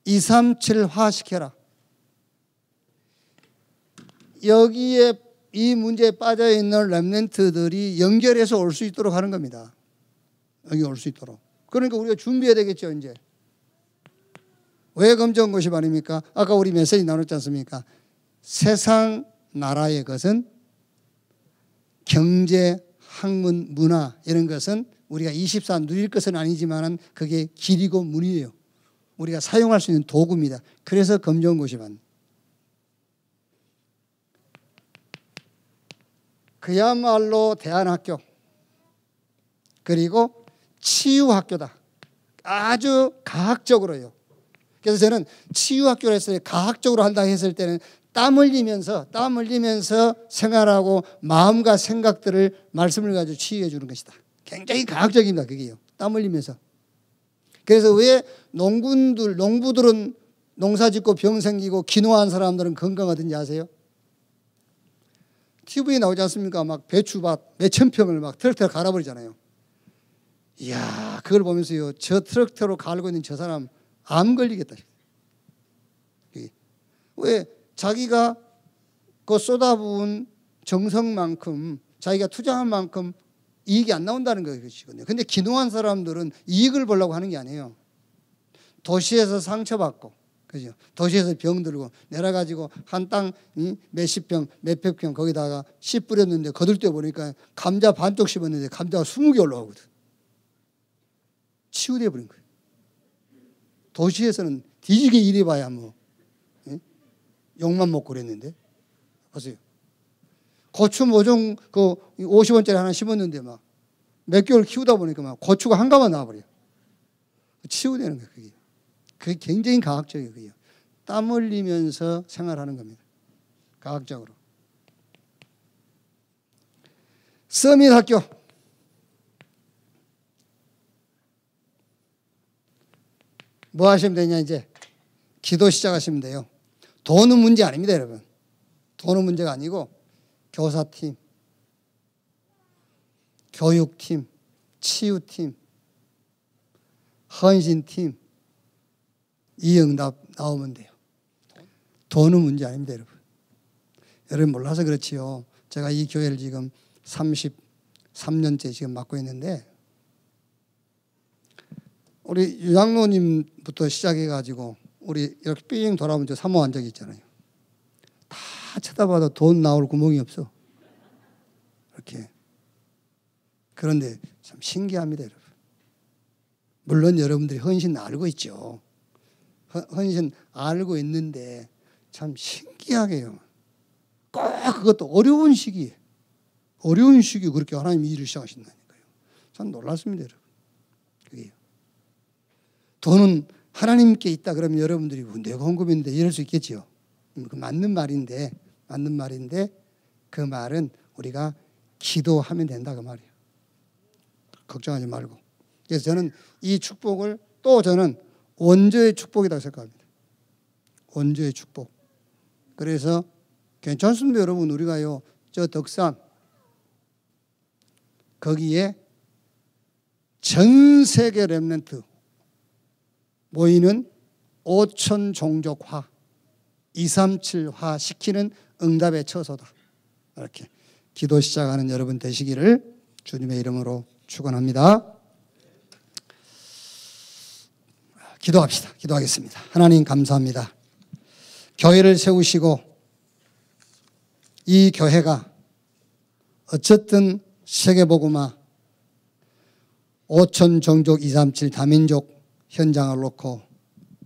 237화 시켜라. 여기에 이 문제에 빠져있는 렘넌트들이 연결해서 올 수 있도록 하는 겁니다. 여기 올 수 있도록. 그러니까 우리가 준비해야 되겠죠, 이제. 왜 검정고시반입니까? 아까 우리 메시지 나눴지 않습니까? 세상 나라의 것은 경제, 학문, 문화 이런 것은 우리가 24 누릴 것은 아니지만 그게 길이고 문이에요. 우리가 사용할 수 있는 도구입니다. 그래서 검정고시 받는. 그야말로 대안학교 그리고 치유학교다. 아주 과학적으로요. 그래서 저는 치유학교를 했을 때 과학적으로 한다 했을 때는 땀 흘리면서 생활하고 마음과 생각들을 말씀을 가지고 치유해 주는 것이다. 굉장히 과학적입니다. 그게요. 땀 흘리면서. 그래서 왜 농부들은 농사 짓고 병 생기고 기노한 사람들은 건강하든지 아세요? TV에 나오지 않습니까? 막 배추밭 몇천 평을 막 트랙터로 갈아버리잖아요. 이야, 그걸 보면서요, 저 트랙터로 갈고 있는 저 사람 암 걸리겠다. 왜? 자기가 그 쏟아부은 정성만큼 자기가 투자한 만큼 이익이 안 나온다는 것이거든요. 근데 기농한 사람들은 이익을 보려고 하는 게 아니에요. 도시에서 상처받고, 그죠? 도시에서 병 들고 내려가지고 한 땅 몇십 평, 몇백 평 거기다가 씨 뿌렸는데 거들 때 보니까 감자 반쪽 씹었는데 감자가 20개 올라오거든. 치유돼 버린 거예요. 도시에서는 뒤지게 일해봐야 뭐 욕만 먹고 그랬는데 보세요. 고추 모종 그 50원짜리 하나 심었는데 막 몇 개월 키우다 보니까 막 고추가 한 가마 나와버려. 치유되는 거예요. 그게. 그게 굉장히 과학적이에요. 그게. 땀 흘리면서 생활하는 겁니다. 과학적으로. 서밋 학교. 뭐 하시면 되냐 이제. 기도 시작하시면 돼요. 돈은 문제 아닙니다, 여러분. 돈은 문제가 아니고 교사팀, 교육팀, 치유팀, 헌신팀 이 응답 나오면 돼요. 돈은 문제 아닙니다, 여러분. 여러분 몰라서 그렇지요. 제가 이 교회를 지금 33년째 지금 맡고 있는데 우리 유장로님부터 시작해가지고 우리 이렇게 삥 돌아보면 저 사모한 적이 있잖아요. 다 쳐다봐도 돈 나올 구멍이 없어. 이렇게. 그런데 참 신기합니다, 여러분. 물론 여러분들이 헌신 알고 있죠. 헌신 알고 있는데 참 신기하게요. 꼭 그것도 어려운 시기에 그렇게 하나님이 일을 시작하신다니까요. 참 놀랐습니다, 여러분. 그게요. 돈은 하나님께 있다 그러면 여러분들이 내가 헌금했는데 이럴 수 있겠지요. 맞는 말인데 그 말은 우리가 기도하면 된다 그 말이에요. 걱정하지 말고. 그래서 저는 이 축복을 또 저는 원조의 축복이라고 생각합니다. 원조의 축복. 그래서 괜찮습니다, 여러분. 우리가요 저 덕산 거기에 전 세계 렘넌트 모이는 5천 종족화 237화 시키는 응답의 처소다. 이렇게 기도 시작하는 여러분 되시기를 주님의 이름으로 축원합니다. 기도합시다. 기도하겠습니다. 하나님 감사합니다. 교회를 세우시고 이 교회가 어쨌든 세계복음화 5천 종족 237 다민족 현장을 놓고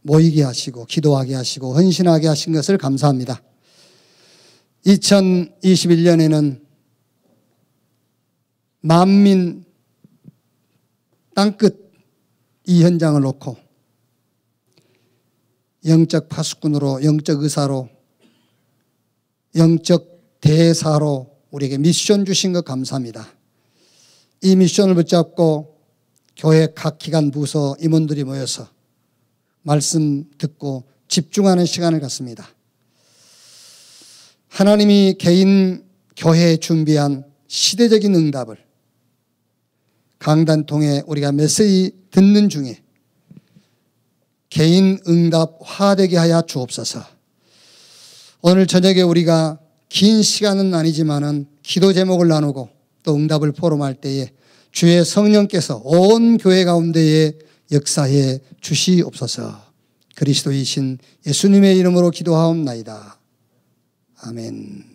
모이게 하시고 기도하게 하시고 헌신하게 하신 것을 감사합니다. 2021년에는 만민 땅끝 이 현장을 놓고 영적 파수꾼으로 영적 의사로 영적 대사로 우리에게 미션 주신 것 감사합니다. 이 미션을 붙잡고 교회 각 기관 부서 임원들이 모여서 말씀 듣고 집중하는 시간을 갖습니다. 하나님이 개인 교회에 준비한 시대적인 응답을 강단 통해 우리가 메시지 듣는 중에 개인 응답 화되게 하여 주옵소서. 오늘 저녁에 우리가 긴 시간은 아니지만은 기도 제목을 나누고 또 응답을 포럼할 때에 주의 성령께서 온 교회 가운데에 역사해 주시옵소서. 그리스도이신 예수님의 이름으로 기도하옵나이다. 아멘.